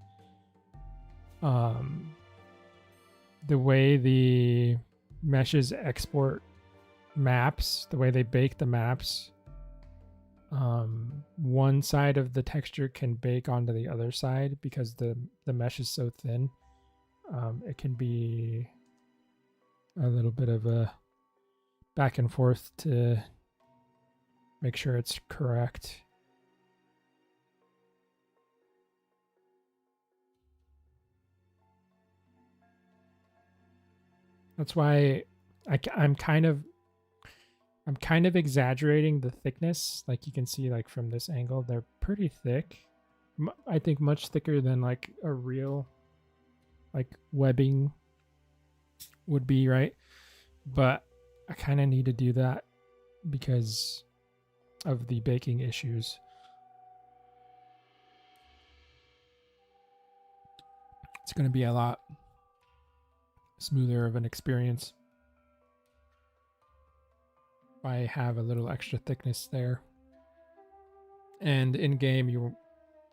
the way the meshes export maps, the way they bake the maps, one side of the texture can bake onto the other side because the mesh is so thin. It can be a little bit of a back and forth to make sure it's correct. That's why I'm kind of exaggerating the thickness. Like you can see, like from this angle, they're pretty thick. I think much thicker than like a real like webbing would be, right? But I kind of need to do that because of the baking issues. It's going to be a lot smoother of an experience if I have a little extra thickness there. And in game, you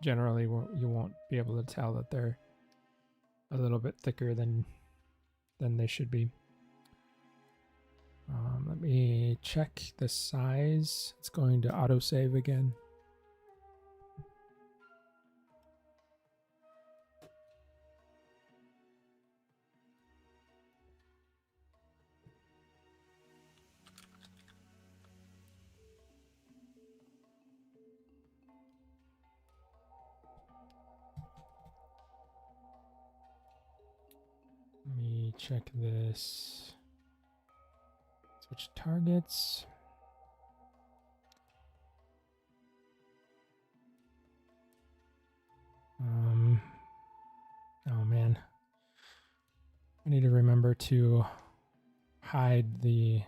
won't be able to tell that they're a little bit thicker than they should be. Let me check the size. It's going to autosave again. Let me check this. Switch targets. Oh man. I need to remember to hide these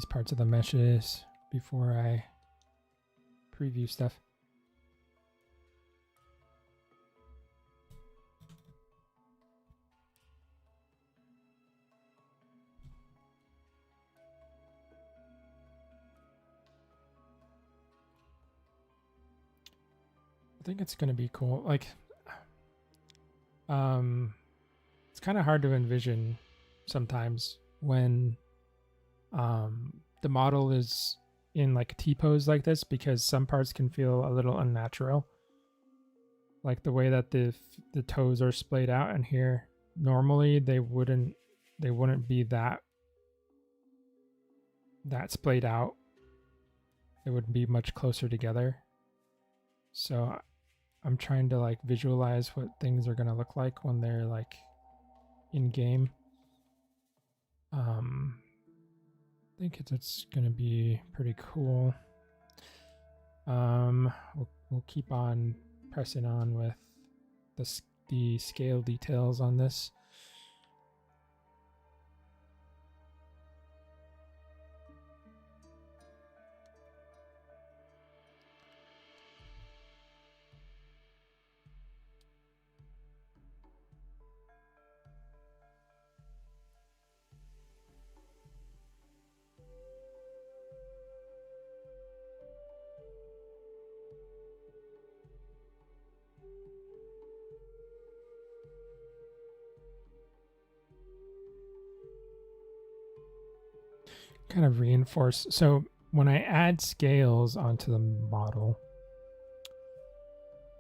parts of the meshes before I preview stuff. I think it's going to be cool. Like, it's kind of hard to envision sometimes when the model is in like T-pose like this, because some parts can feel a little unnatural. Like the way that the toes are splayed out, and here normally they wouldn't be that splayed out. They would be much closer together. So I'm trying to like visualize what things are going to look like when they're like in game. I think it's going to be pretty cool. We'll keep on pressing on with the scale details on this. kind of reinforce. So when I add scales onto the model,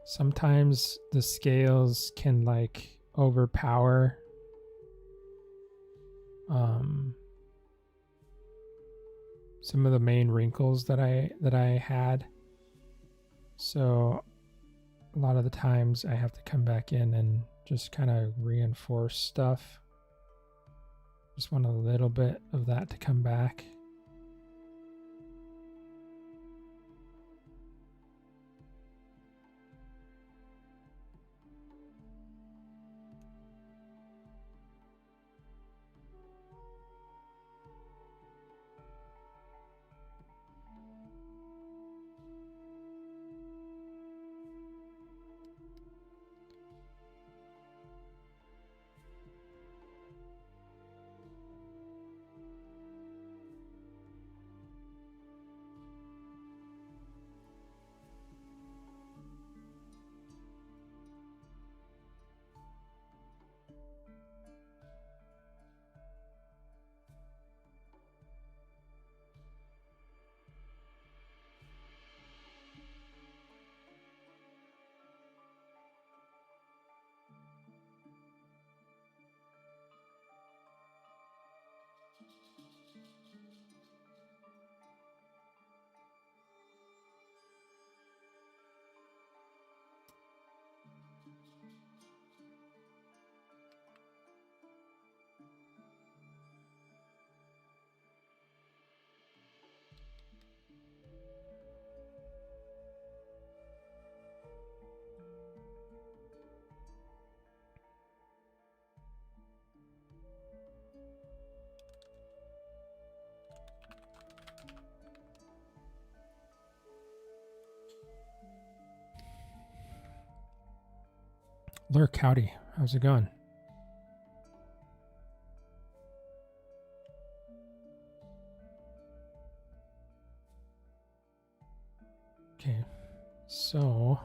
sometimes the scales can like overpower some of the main wrinkles that I had. So a lot of the times I have to come back in and just kind of reinforce stuff. Just want a little bit of that to come back. Lurk, howdy. How's it going? Okay, so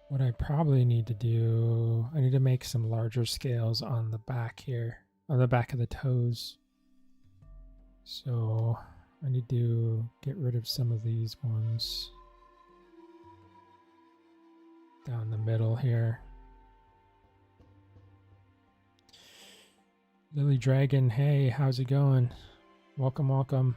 what I probably need to do, I need to make some larger scales on the back here, on the back of the toes. So I need to get rid of some of these ones down the middle here. Lily Dragon, hey, how's it going? Welcome, welcome.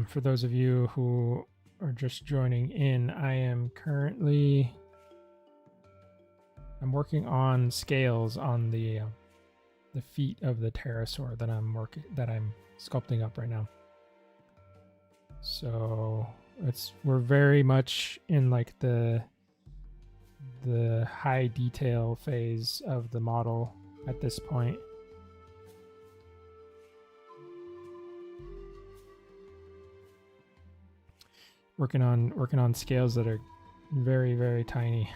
For those of you who are just joining in, I am currently working on scales on the feet of the pterosaur that I'm sculpting up right now. So we're very much in like the high detail phase of the model at this point. Working on scales that are very, very tiny.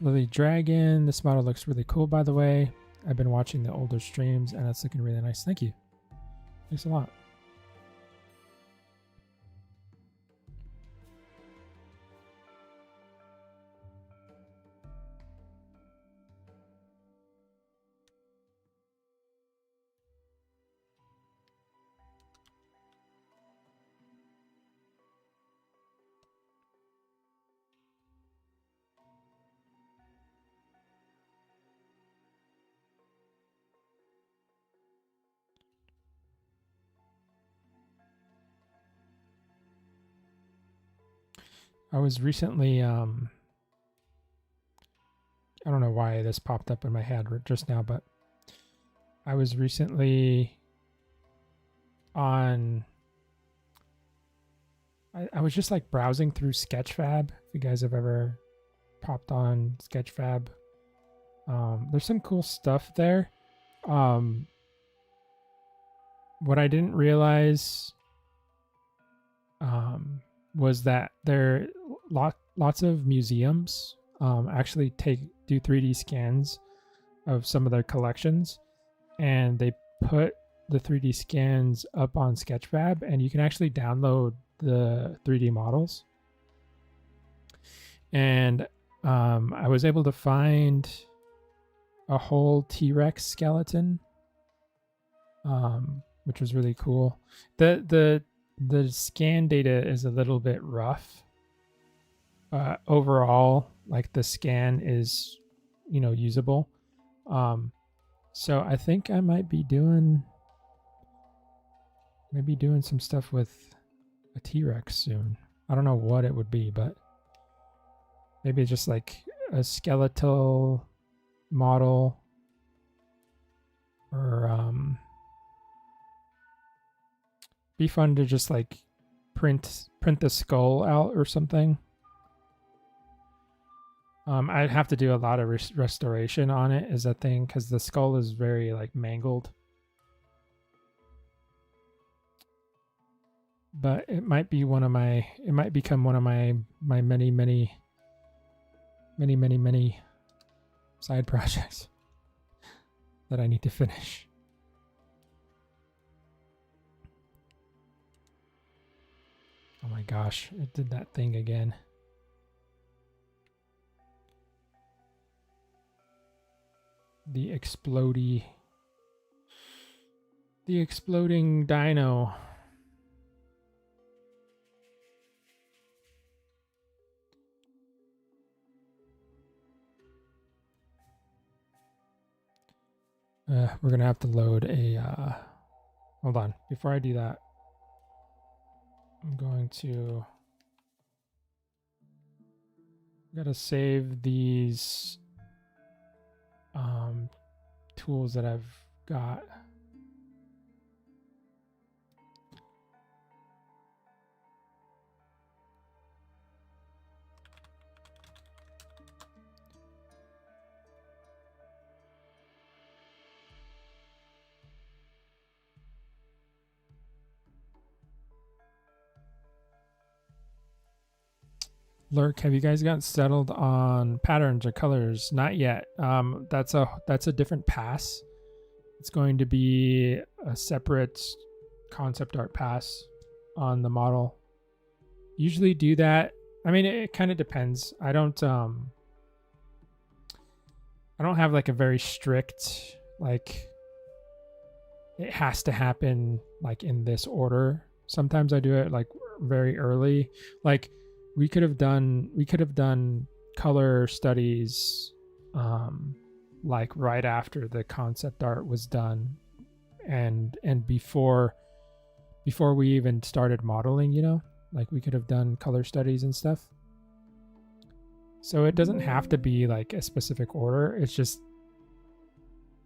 Lily Dragon, this model looks really cool, by the way. I've been watching the older streams and it's looking really nice. Thank you. Thanks a lot. I was recently I don't know why this popped up in my head just now, but I was recently on. I was just like browsing through Sketchfab. If you guys have ever popped on Sketchfab, there's some cool stuff there. What I didn't realize was that there lots of museums actually do 3D scans of some of their collections, and they put the 3D scans up on Sketchfab, and you can actually download the 3D models. And I was able to find a whole T-Rex skeleton, which was really cool. The scan data is a little bit rough. Overall, like the scan is, usable. So I think I might be doing some stuff with a T-Rex soon. I don't know what it would be, but maybe just like a skeletal model, or be fun to just like print the skull out or something. I'd have to do a lot of restoration on it is a thing, because the skull is very like mangled. But it might become one of my many side projects that I need to finish. Oh my gosh, it did that thing again. The exploding dino. We're gonna have to load a hold on. Before I do that, I'm going to gotta save these tools that I've got. Lurk, have you guys gotten settled on patterns or colors? Not yet. That's a different pass. It's going to be a separate concept art pass on the model. Usually do that. I mean, it kind of depends. I don't have like a very strict, like it has to happen like in this order. Sometimes I do it like very early. Like we could have done color studies like right after the concept art was done, and before we even started modeling, like we could have done color studies and stuff. So it doesn't have to be like a specific order. It's just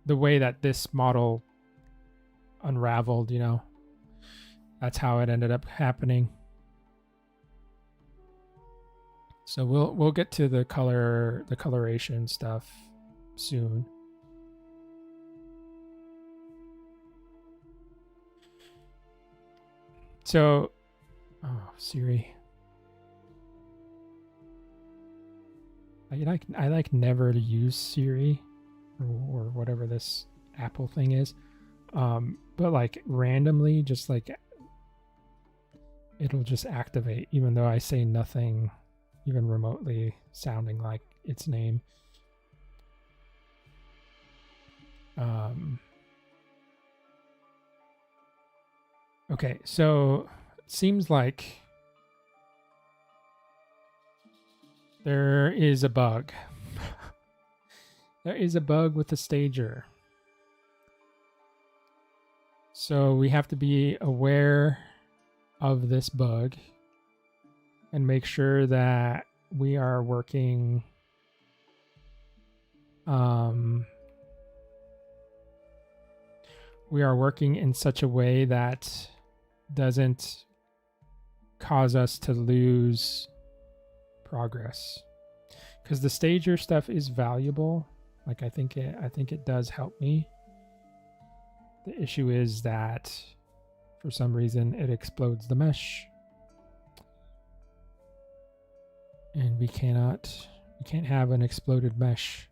the way that this model unraveled, that's how it ended up happening. So we'll get to the coloration stuff soon. So, Siri. I like never to use Siri or whatever this Apple thing is. But like randomly, just like it'll just activate, even though I say nothing even remotely sounding like its name. Okay, so it seems like there is a bug. There is a bug with the stager. So we have to be aware of this bug and make sure that we are working we are working in such a way that doesn't cause us to lose progress, because the stager stuff is valuable. Like I think it does help me. The issue is that for some reason it explodes the mesh, and we can't have an exploded mesh.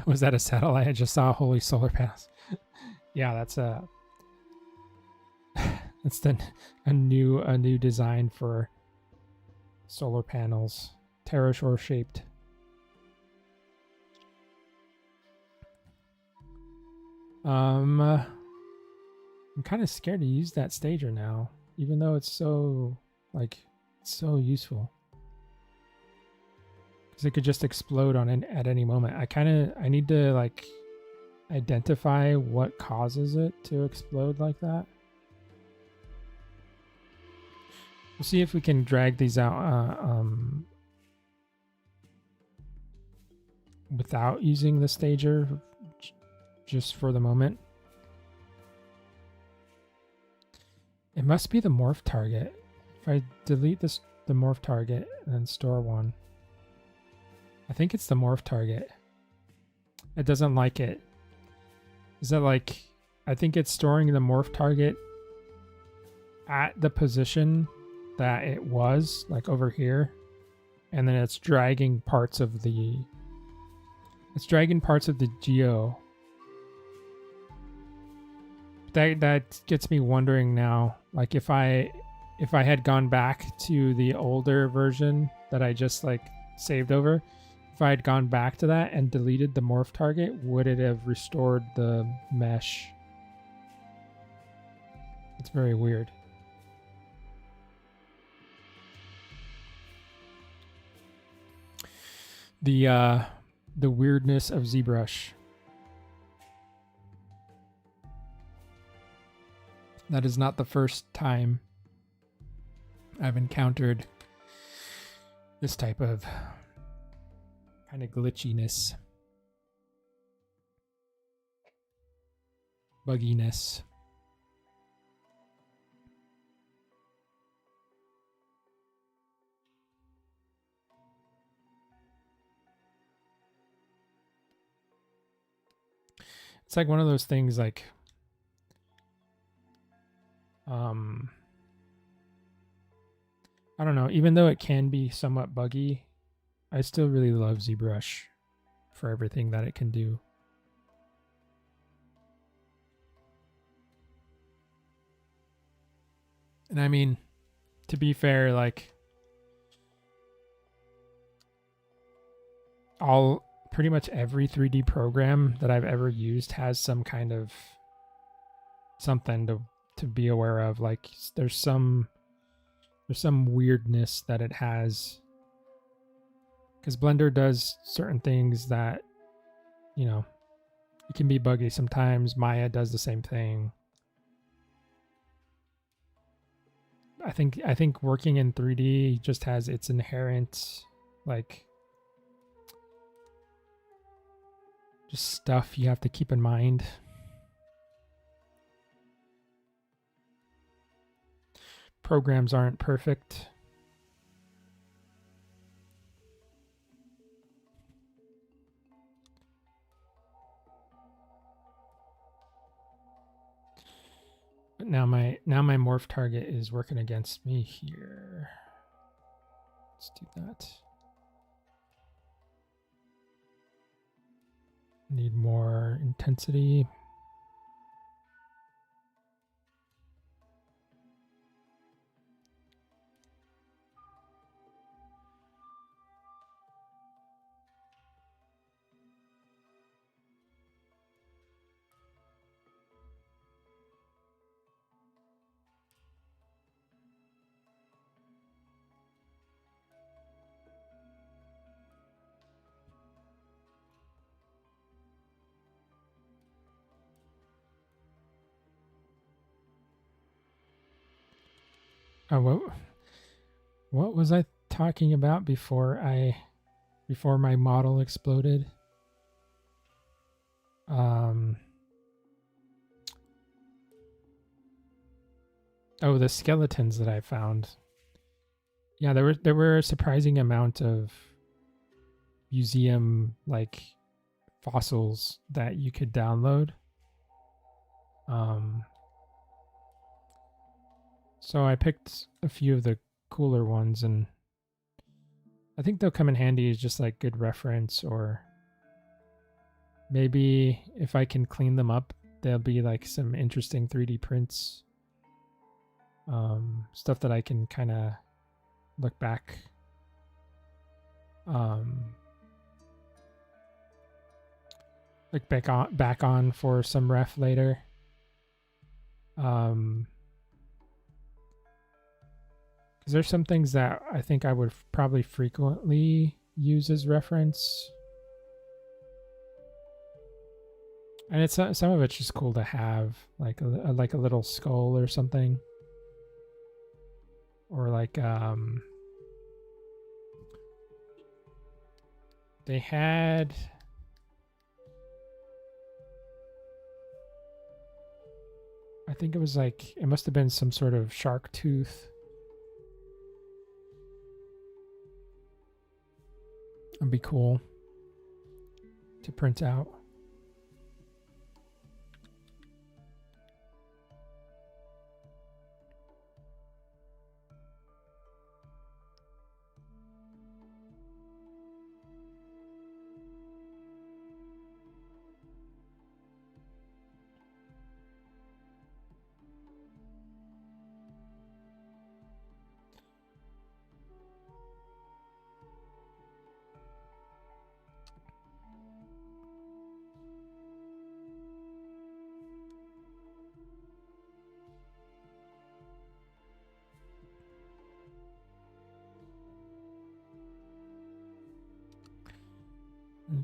Was that a satellite? I just saw holy solar panels. Yeah, that's a new design for solar panels, pterosaur shaped. I'm kind of scared to use that stager now, even though it's so useful. Because it could just explode at any moment. I need to identify what causes it to explode like that. We'll see if we can drag these out without using the stager, just for the moment. It must be the morph target. If I delete the morph target and then store one, I think it's the morph target. It doesn't like it. Is that I think it's storing the morph target at the position that it was, over here, and then it's dragging parts of the geo. That gets me wondering now, if I had gone back to the older version that I just saved over, if I had gone back to that and deleted the morph target, would it have restored the mesh? It's very weird. The weirdness of ZBrush. That is not the first time I've encountered this type of kind of glitchiness, bugginess. It's like one of those things I don't know, even though it can be somewhat buggy, I still really love ZBrush for everything that it can do. And I mean, to be fair, pretty much every 3D program that I've ever used has some kind of something to be aware of. There's some weirdness that it has, because Blender does certain things that, it can be buggy sometimes. Maya does the same thing. I think working in 3D just has its inherent just stuff you have to keep in mind. Programs aren't perfect. But now my morph target is working against me here. Let's do that. Need more intensity. What was I talking about before my model exploded? Oh, the skeletons that I found. Yeah, there were a surprising amount of museum like fossils that you could download. So I picked a few of the cooler ones, and I think they'll come in handy as just like good reference, or maybe if I can clean them up, there'll be like some interesting 3D prints, stuff that I can kind of look back, back on for some ref later. Because there's some things that I think I would probably frequently use as reference. And it's some of it's just cool to have, like a little skull or something, or like they had. I think it was like it must have been some sort of shark tooth. It'd be cool to print out.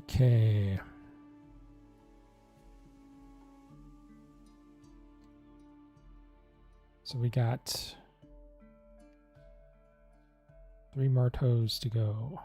Okay. So we got 3 more toes to go.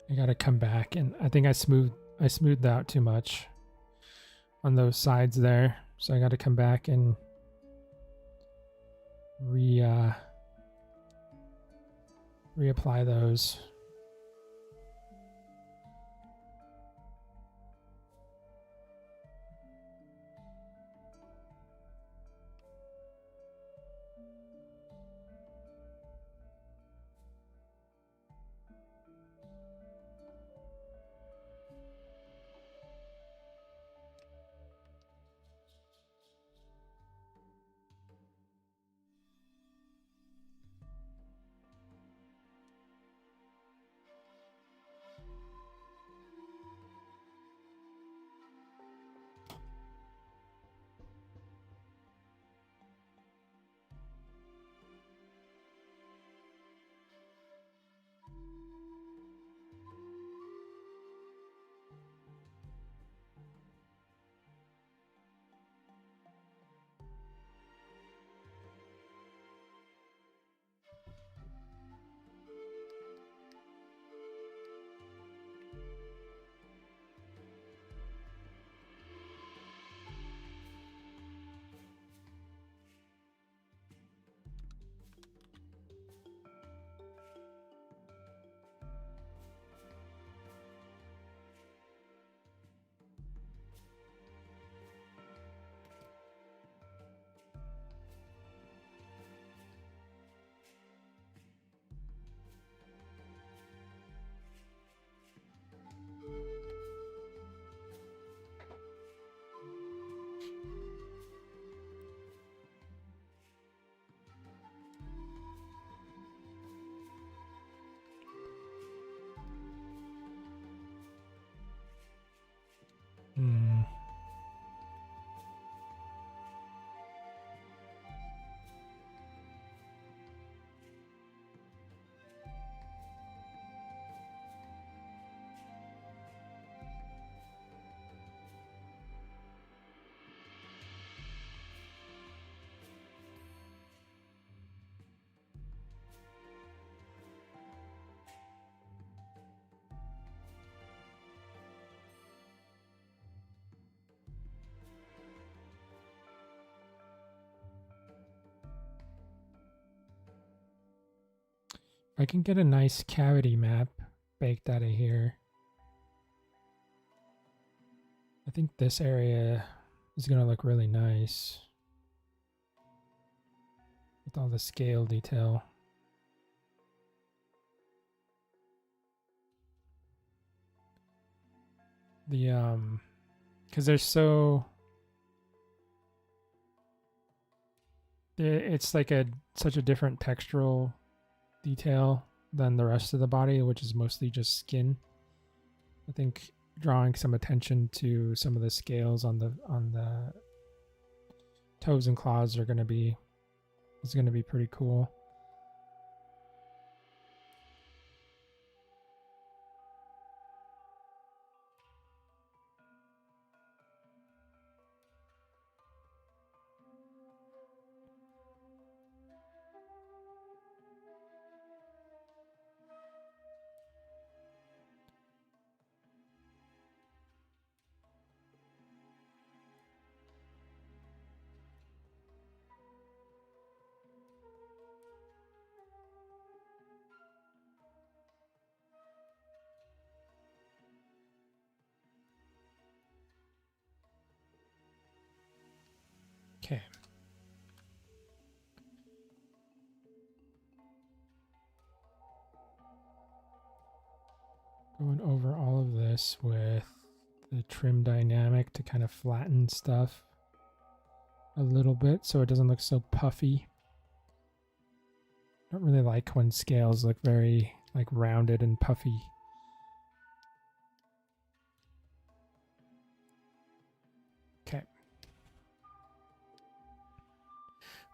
I gotta come back, and I think I smoothed out too much on those sides there, so I gotta come back and reapply those. I can get a nice cavity map baked out of here. I think this area is going to look really nice with all the scale detail. The because they're so, it's like such a different textural detail than the rest of the body, which is mostly just skin. I think drawing some attention to some of the scales on the toes and claws is going to be pretty cool. Okay. Going over all of this with the trim dynamic to kind of flatten stuff a little bit so it doesn't look so puffy. I don't really like when scales look very like rounded and puffy. Okay.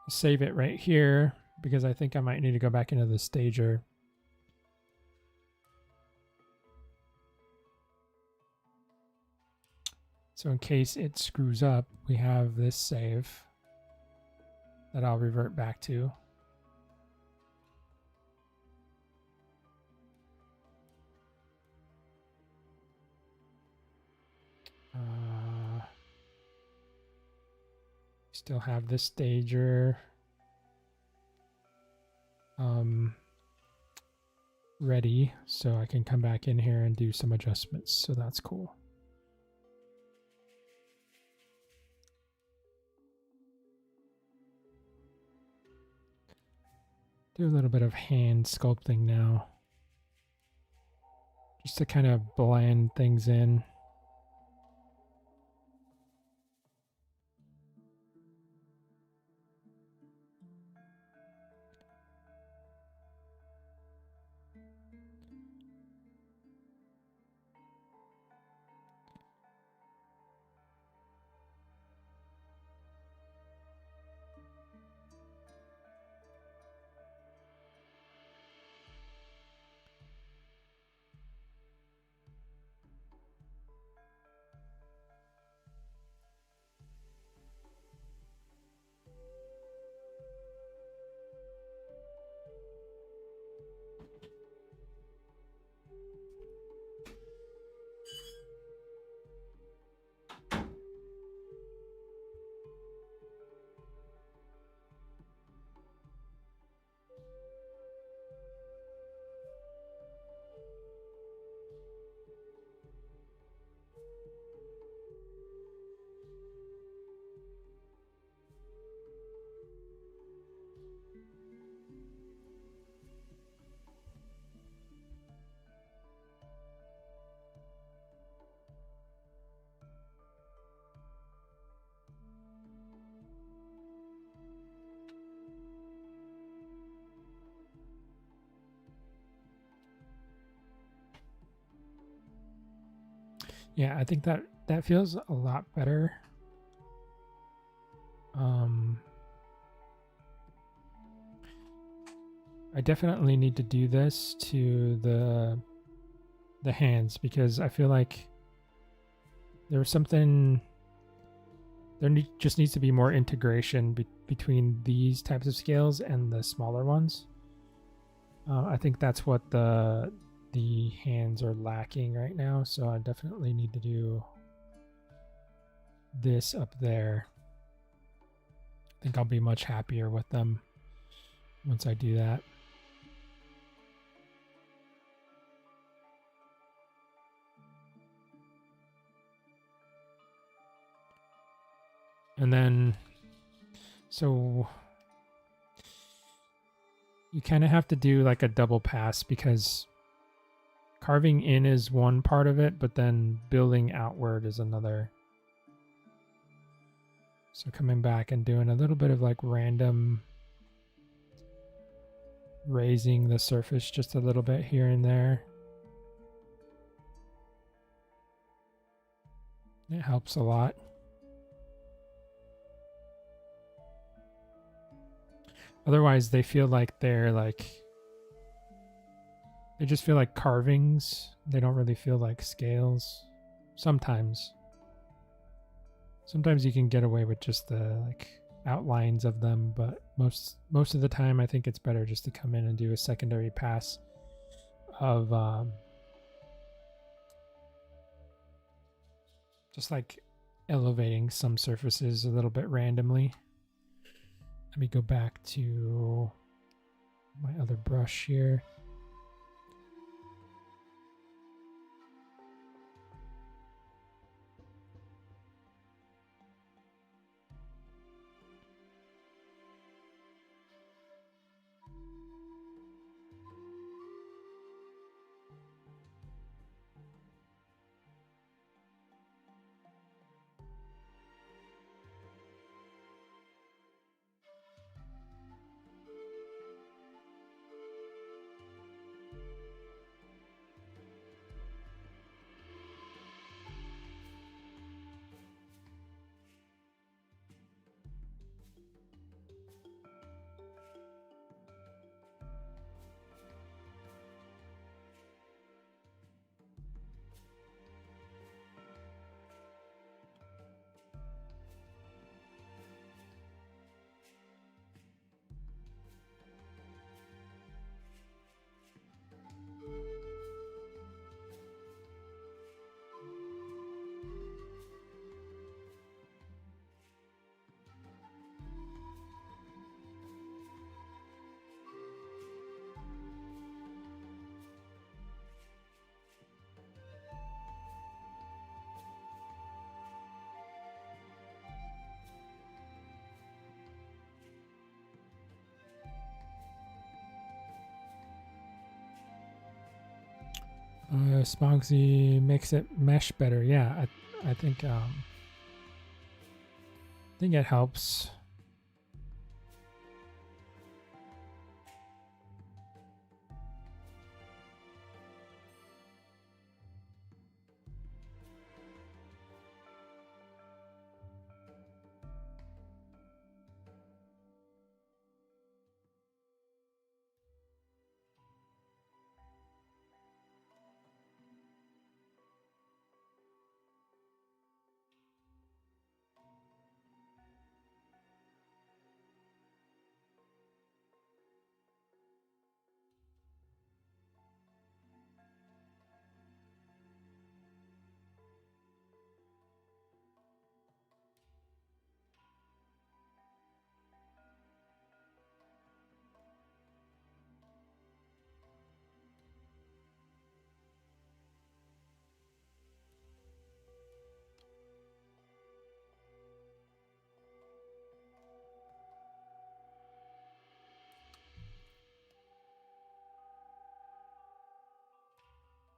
I'll save it right here because I think I might need to go back into the stager. So in case it screws up, we have this save that I'll revert back to. Still have this stager ready, so I can come back in here and do some adjustments. So that's cool. Do a little bit of hand sculpting now, just to kind of blend things in. Yeah, I think that feels a lot better. I definitely need to do this to the hands because I feel like there's something. Just needs to be more integration between these types of scales and the smaller ones. I think that's what the hands are lacking right now, so I definitely need to do this up there. I think I'll be much happier with them once I do that. And then, so you kind of have to do like a double pass, because carving in is one part of it, but then building outward is another. So coming back and doing a little bit of like random raising the surface just a little bit here and there. It helps a lot. Otherwise, they feel like they just feel like carvings. They don't really feel like scales. Sometimes you can get away with just the like outlines of them, but most of the time I think it's better just to come in and do a secondary pass of just like elevating some surfaces a little bit randomly. Let me go back to my other brush here. Smogsy makes it mesh better. Yeah, I think it helps.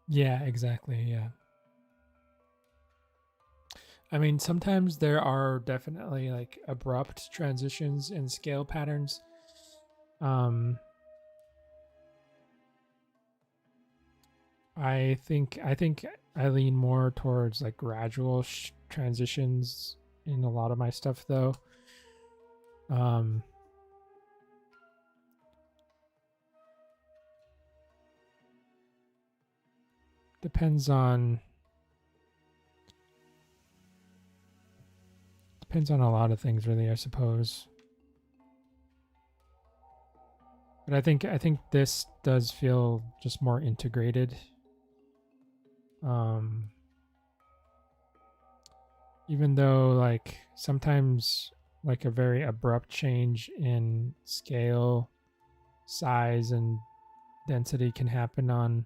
Yeah, exactly. Yeah. I mean, sometimes there are definitely like abrupt transitions in scale patterns. Um, I think I lean more towards like gradual transitions in a lot of my stuff, though. Um, depends on a lot of things, really, I suppose. But I think this does feel just more integrated. Even though like sometimes like a very abrupt change in scale, size, and density can happen on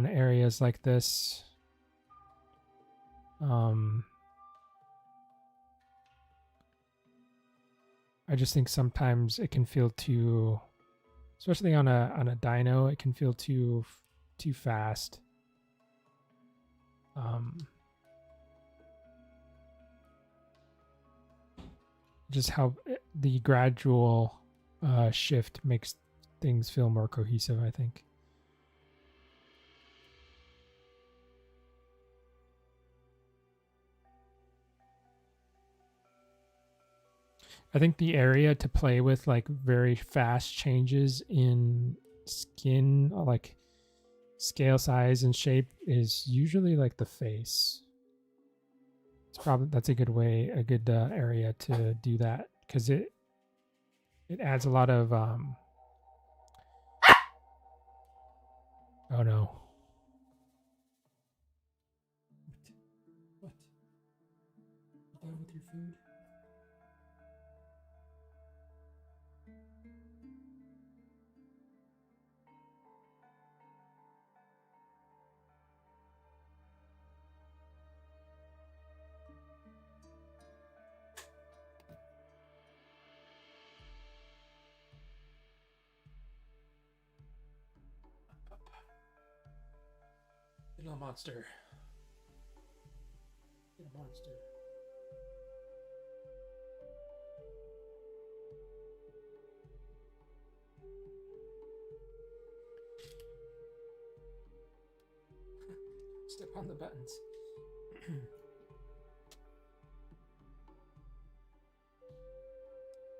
areas like this. I just think sometimes it can feel too, especially on a dino, it can feel too fast. Just how the gradual shift makes things feel more cohesive, I think. I think the area to play with, like very fast changes in skin, like scale size and shape, is usually like the face. It's probably, that's a good way, a good area to do that, because it adds a lot of oh no. What? You done with your food? Little monster. Little monster. Step on the buttons.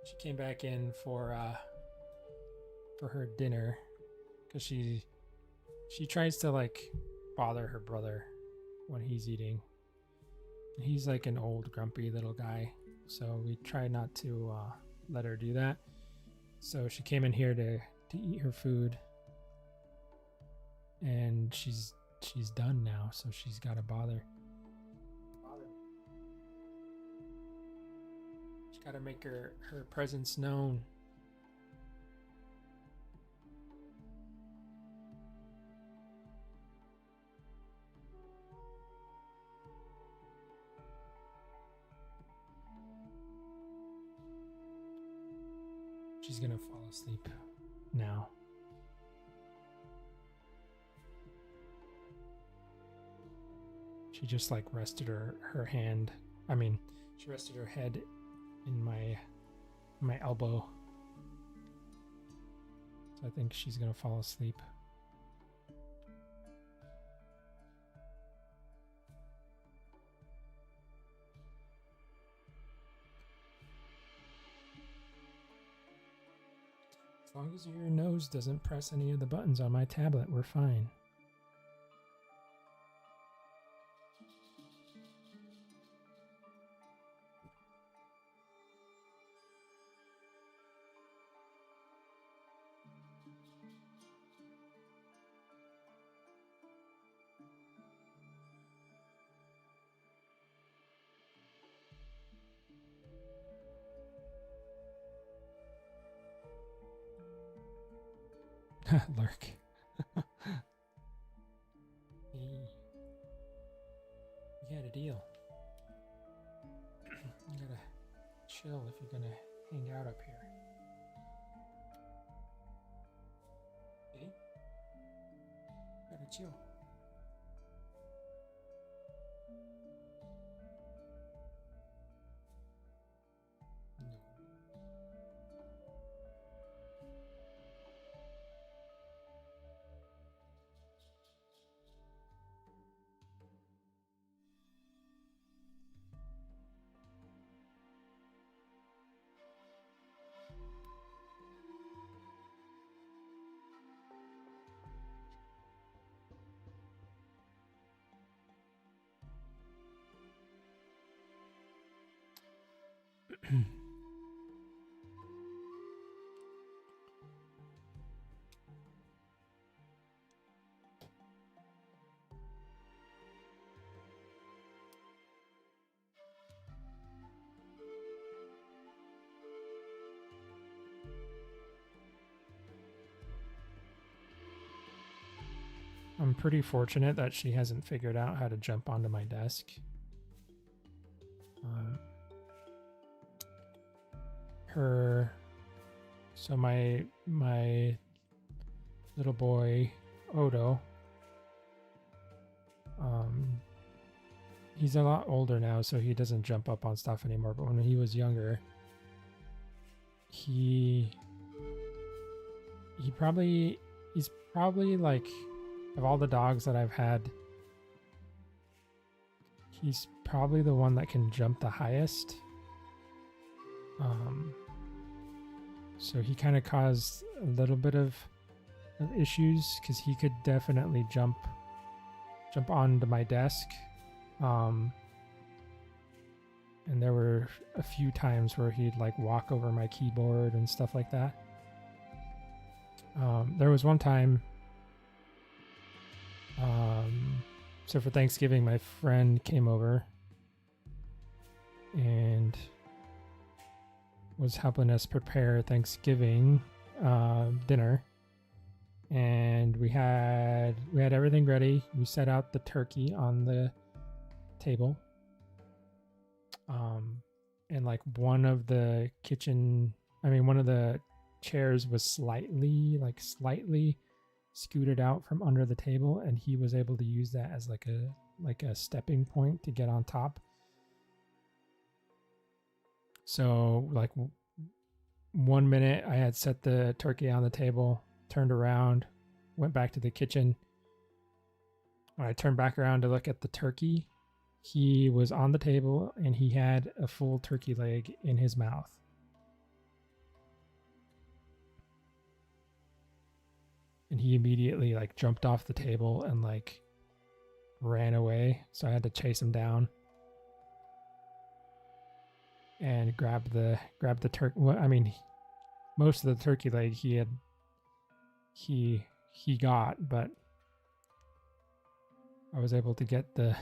She came back in for her dinner because she tries to like bother her brother when he's eating. He's like an old grumpy little guy, so we try not to let her do that. So she came in here to eat her food, and she's done now, so she's got to bother. She's got to make her presence known. She's gonna fall asleep now. She just like rested her hand. I mean, she rested her head in my elbow. So I think she's gonna fall asleep. As long as your nose doesn't press any of the buttons on my tablet, we're fine. Lurk. Hey. We had a deal. You gotta chill if you're gonna hang out up here. Hey? Gotta chill. I'm pretty fortunate that she hasn't figured out how to jump onto my desk. her. So my little boy Odo, he's a lot older now, so he doesn't jump up on stuff anymore. But when he was younger, he's probably like, of all the dogs that I've had, he's probably the one that can jump the highest. So he kind of caused a little bit of issues because he could definitely jump onto my desk. And there were a few times where he'd like walk over my keyboard and stuff like that. There was one time, so for Thanksgiving, my friend came over and was helping us prepare Thanksgiving dinner, and we had everything ready. We set out the turkey on the table, and like one of the chairs was slightly scooted out from under the table, and he was able to use that as like a stepping point to get on top. So like 1 minute I had set the turkey on the table, turned around, went back to the kitchen. When I turned back around to look at the turkey, he was on the table and he had a full turkey leg in his mouth. And he immediately like jumped off the table and like ran away. So I had to chase him down and grab the turkey. Well, I mean, most of the turkey leg he got, but I was able to get the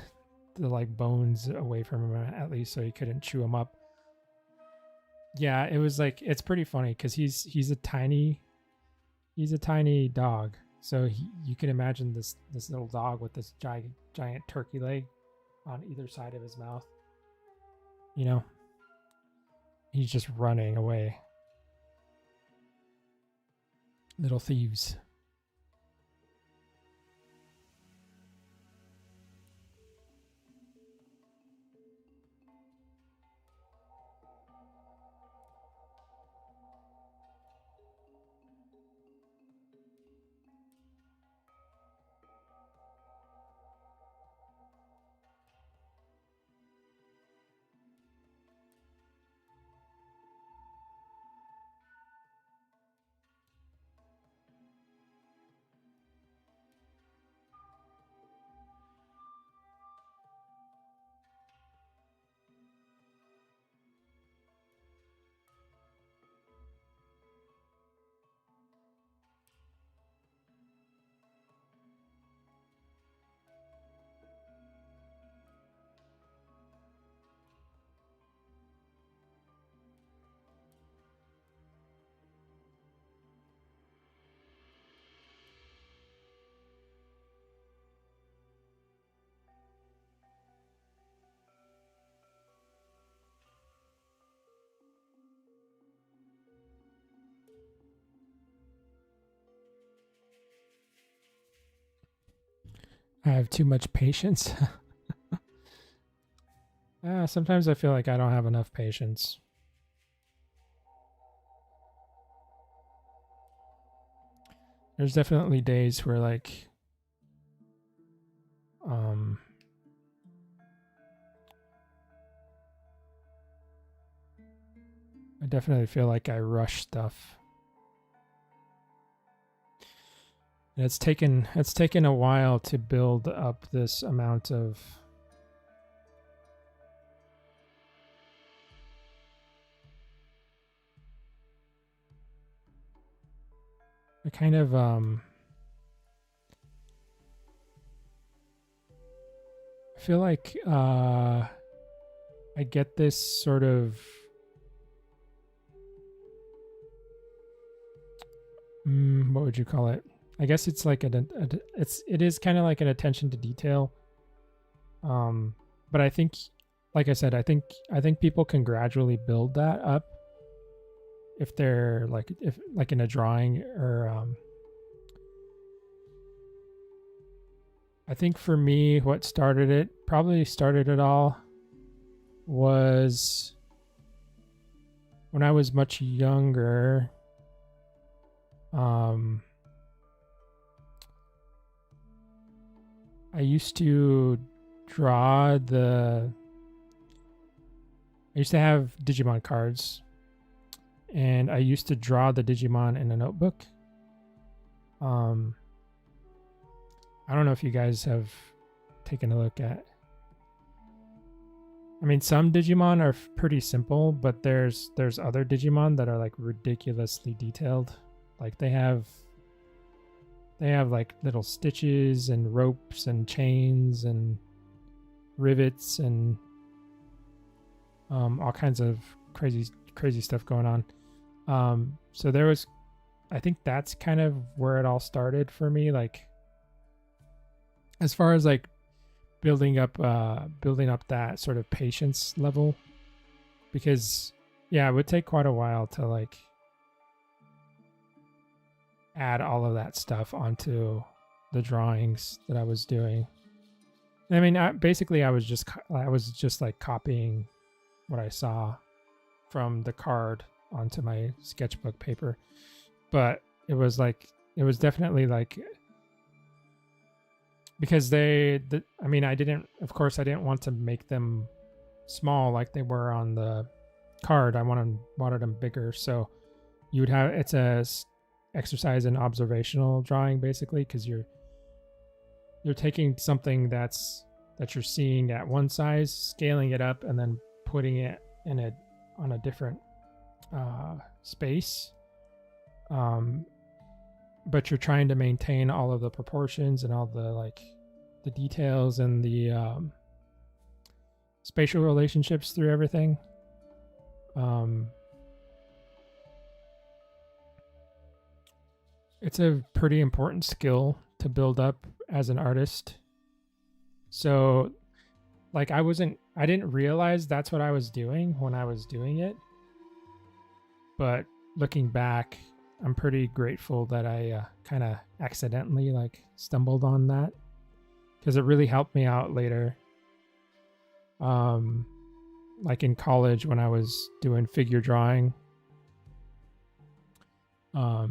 like bones away from him at least, so he couldn't chew them up. Yeah, it was like, it's pretty funny because he's a tiny dog. So you can imagine this little dog with this giant turkey leg on either side of his mouth. You know, he's just running away. Little thieves. I have too much patience. Sometimes I feel like I don't have enough patience. There's definitely days where like I definitely feel like I rush stuff. And it's taken a while to build up this amount of I kind of I feel like I get this sort of what would you call it? I guess it's like it is kind of like an attention to detail. But I think, like I said, I think people can gradually build that up. if they're if in a drawing or I think for me what probably started it all was when I was much younger. I used to have Digimon cards, and I used to draw the Digimon in a notebook. I don't know if you guys have taken a look at. I mean, some Digimon are pretty simple, but there's other Digimon that are like ridiculously detailed. Like they have like little stitches and ropes and chains and rivets and all kinds of crazy stuff going on. So I think that's kind of where it all started for me, like as far as like building up that sort of patience level, because it would take quite a while to like add all of that stuff onto the drawings that I was doing. I mean, I was just like copying what I saw from the card onto my sketchbook paper, but it was definitely like, because I didn't want to make them small like they were on the card. I wanted them bigger, so it's a exercise in observational drawing basically, because you're taking something that you're seeing at one size, scaling it up, and then putting it on a different space, but you're trying to maintain all of the proportions and all the the details and the spatial relationships through everything. It's a pretty important skill to build up as an artist. So like I didn't realize that's what I was doing when I was doing it. But looking back, I'm pretty grateful that I kind of accidentally stumbled on that, because it really helped me out later. Like in college when I was doing figure drawing,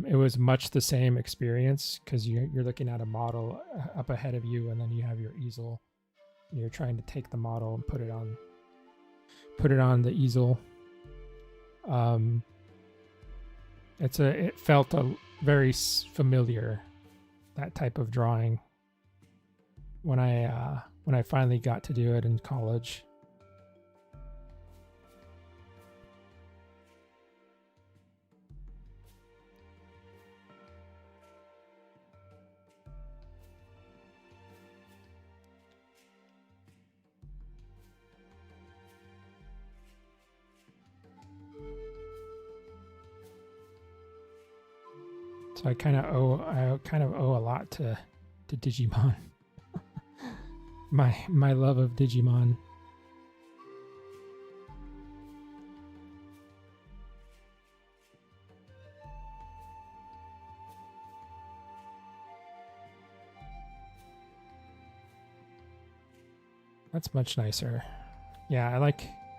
it was much the same experience, because you're looking at a model up ahead of you, and then you have your easel, and you're trying to take the model and put it on the easel. It felt very familiar, that type of drawing, when I finally got to do it in college. So I kind of owe a lot to Digimon. my love of Digimon. That's much nicer. Yeah,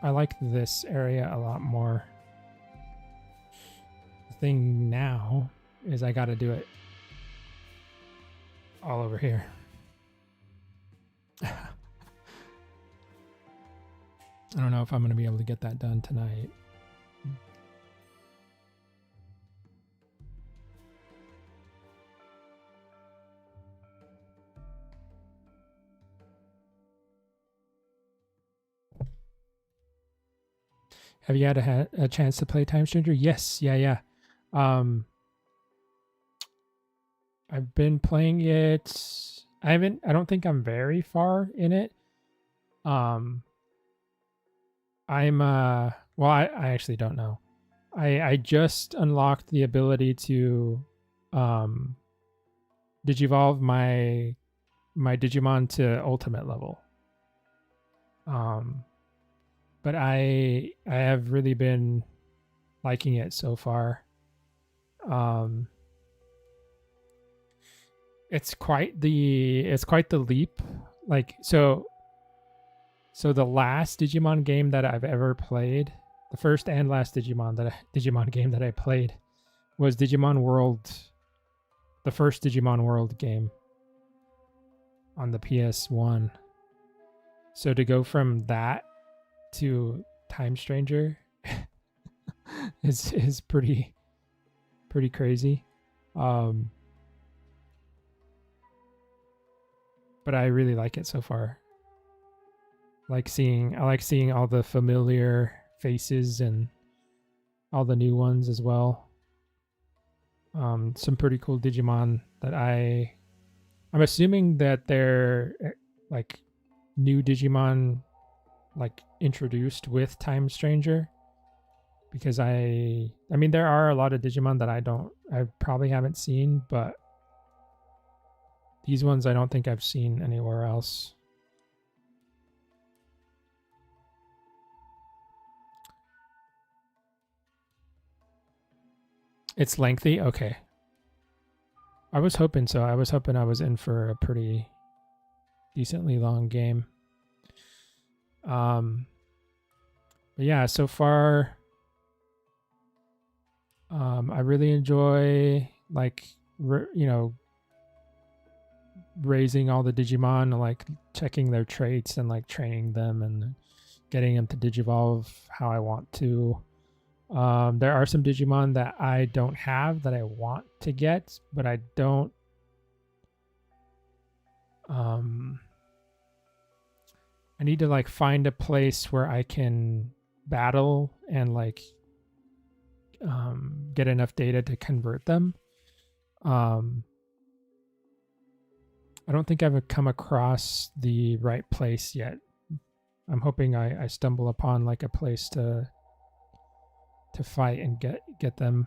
I like this area a lot more. The thing now is I got to do it all over here. I don't know if I'm going to be able to get that done tonight. Have you had a chance to play Time Stranger? Yes. Yeah. I've been playing it. I don't think I'm very far in it. I actually don't know. I just unlocked the ability to digivolve my Digimon to ultimate level. But I have really been liking it so far. It's quite the leap. Like so the last Digimon game that I've ever played, the first and last Digimon game that I played was Digimon World, the first Digimon World game on the PS1. So to go from that to Time Stranger is pretty crazy. But I really like it so far. I like seeing all the familiar faces and all the new ones as well. Some pretty cool Digimon that I'm assuming that they're like new Digimon like introduced with Time Stranger, because I mean there are a lot of Digimon that I probably haven't seen, but these ones I don't think I've seen anywhere else. It's lengthy? Okay. I was hoping so. I was hoping I was in for a pretty decently long game. But yeah, so far I really enjoy raising all the Digimon, like checking their traits and like training them and getting them to digivolve how I want to. There are some Digimon that I don't have that I want to get, but I don't. I need to like find a place where I can battle and like get enough data to convert them. I don't think I've come across the right place yet. I'm hoping I stumble upon like a place to fight and get them.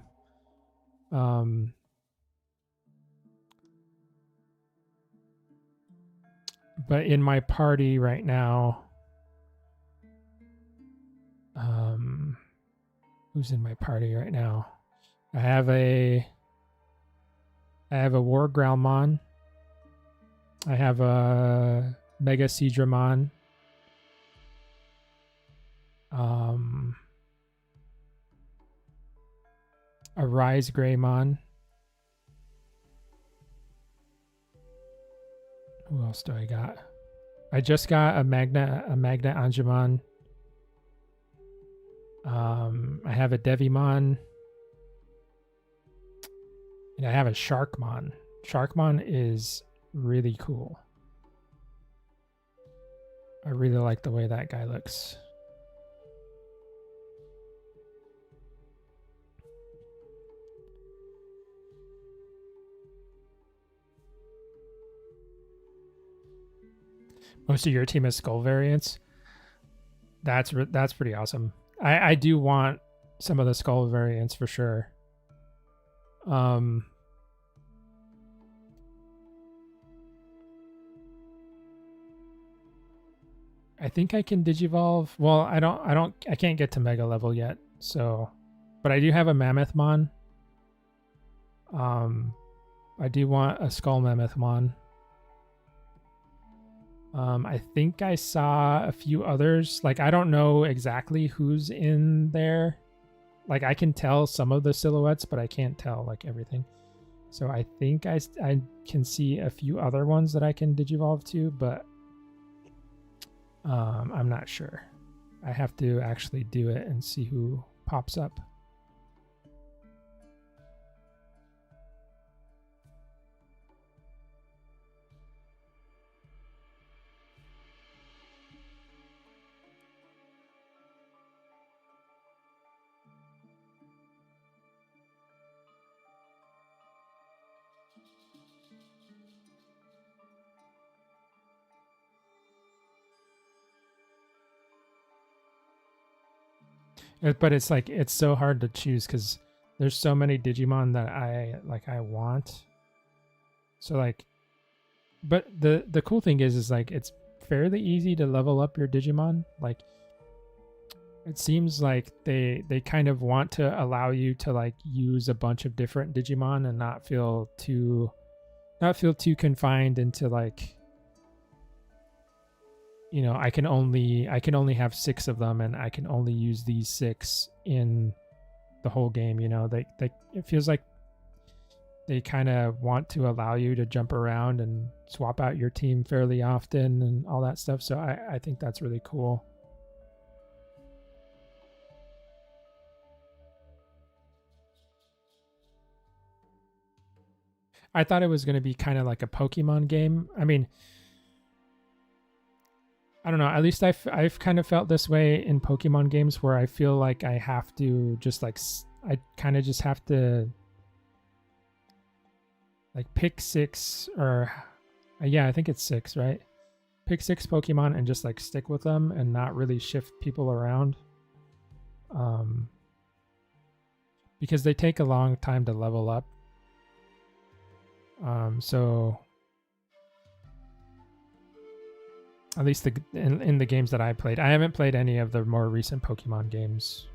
But in my party right now, who's in my party right now? I have a War Growlmon. I have a Mega Seadramon. A Rise Greymon. Who else do I got? I just got a Magna Angemon. I have a Devimon. And I have a Sharkmon. Sharkmon is really cool. I really like the way that guy looks. Most of your team is skull variants. That's pretty awesome. I do want some of the skull variants for sure. I think I can digivolve. Well, I can't get to mega level yet. So, but I do have a Mammothmon. I do want a Skull Mammothmon. I think I saw a few others. Like, I don't know exactly who's in there. Like, I can tell some of the silhouettes, but I can't tell, like, everything. So I think I can see a few other ones that I can digivolve to, but I'm not sure. I have to actually do it and see who pops up. But it's like, it's so hard to choose because there's so many Digimon that I want. So like, but the cool thing is like it's fairly easy to level up your Digimon. Like, It seems like they kind of want to allow you to like use a bunch of different Digimon and not feel too confined into like, you know, I can only have 6 of them and I can only use these 6 in the whole game, you know. They it feels like they kind of want to allow you to jump around and swap out your team fairly often and all that stuff. So I think that's really cool. I thought it was going to be kind of like a Pokemon game. I mean, I don't know. At least I've kind of felt this way in Pokemon games where I feel like I have to just like I kind of just have to like pick 6 or yeah, I think it's 6, right? Pick 6 Pokemon and just like stick with them and not really shift people around. Because they take a long time to level up. So at least in the games that I played, I haven't played any of the more recent Pokemon games.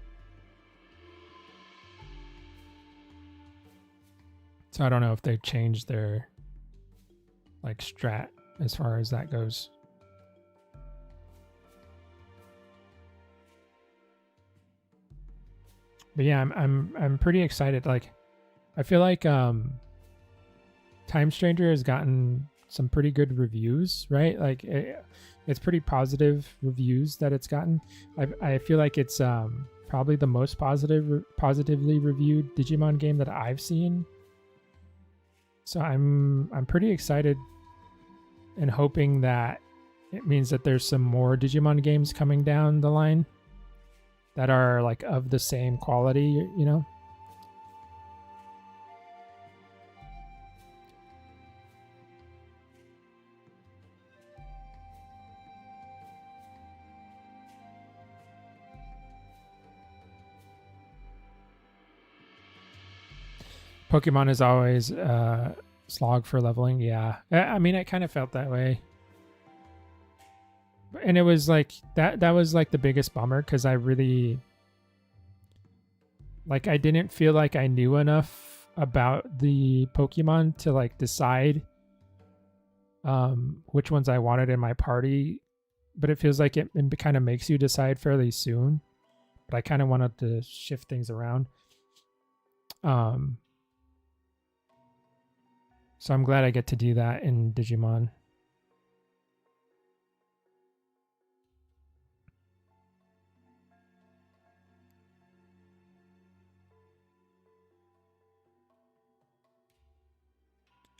So I don't know if they changed their like strat as far as that goes. But yeah, I'm pretty excited. Like I feel like Time Stranger has gotten some pretty good reviews, right? Like it's pretty positive reviews that it's gotten. I feel like it's probably the most positively reviewed Digimon game that I've seen. So I'm pretty excited and hoping that it means that there's some more Digimon games coming down the line that are like of the same quality, you know? Pokemon is always slog for leveling. Yeah. I mean, I kind of felt that way. And it was like that was like the biggest bummer because I really like I didn't feel like I knew enough about the Pokemon to like decide which ones I wanted in my party, but it feels like it kind of makes you decide fairly soon. But I kind of wanted to shift things around. Um so I'm glad I get to do that in Digimon.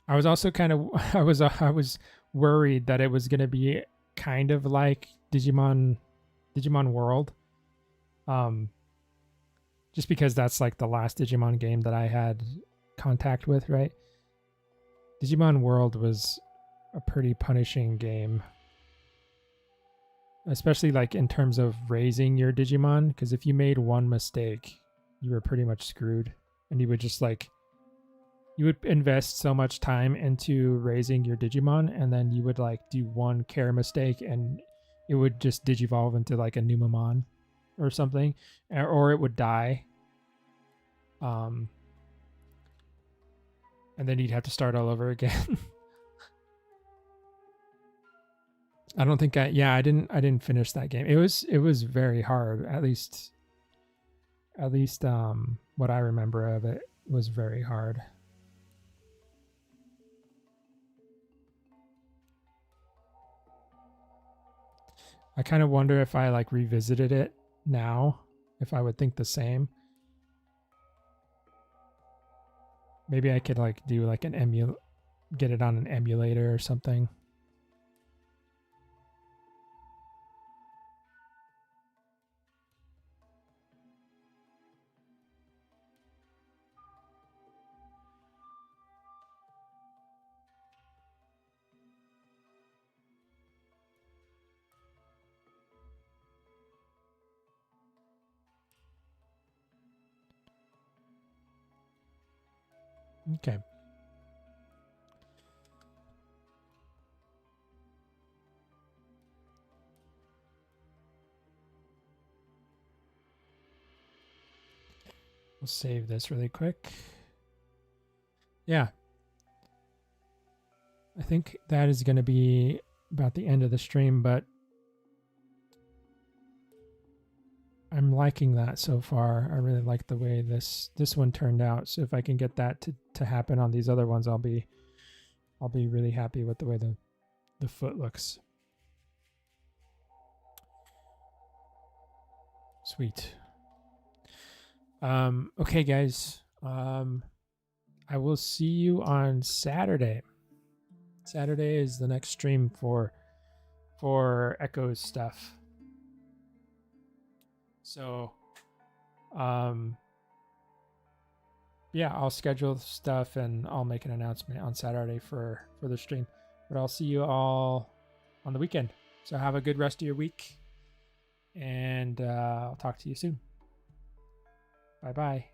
I was also kind of I was worried that it was going to be kind of like Digimon World. Um just because that's like the last Digimon game that I had contact with, right? Digimon World was a pretty punishing game, especially like in terms of raising your Digimon, because if you made one mistake, you were pretty much screwed, and you would just like you would invest so much time into raising your Digimon, and then you would like do one care mistake, and it would just digivolve into like a Numamon or something, or it would die. Um, and then you'd have to start all over again. I don't think I didn't finish that game. It was very hard. At least what I remember of it was very hard. I kind of wonder if I like revisited it now, if I would think the same. Maybe I could like do like get it on an emulator or something. Okay. We'll save this really quick. Yeah. I think that is going to be about the end of the stream, but I'm liking that so far. I really like the way this one turned out. So if I can get that to happen on these other ones, I'll be really happy with the way the foot looks. Sweet. Okay, guys. I will see you on Saturday. Saturday is the next stream for Echoes stuff. So, yeah, I'll schedule stuff and I'll make an announcement on Saturday for the stream. But I'll see you all on the weekend. So have a good rest of your week, and I'll talk to you soon. Bye-bye.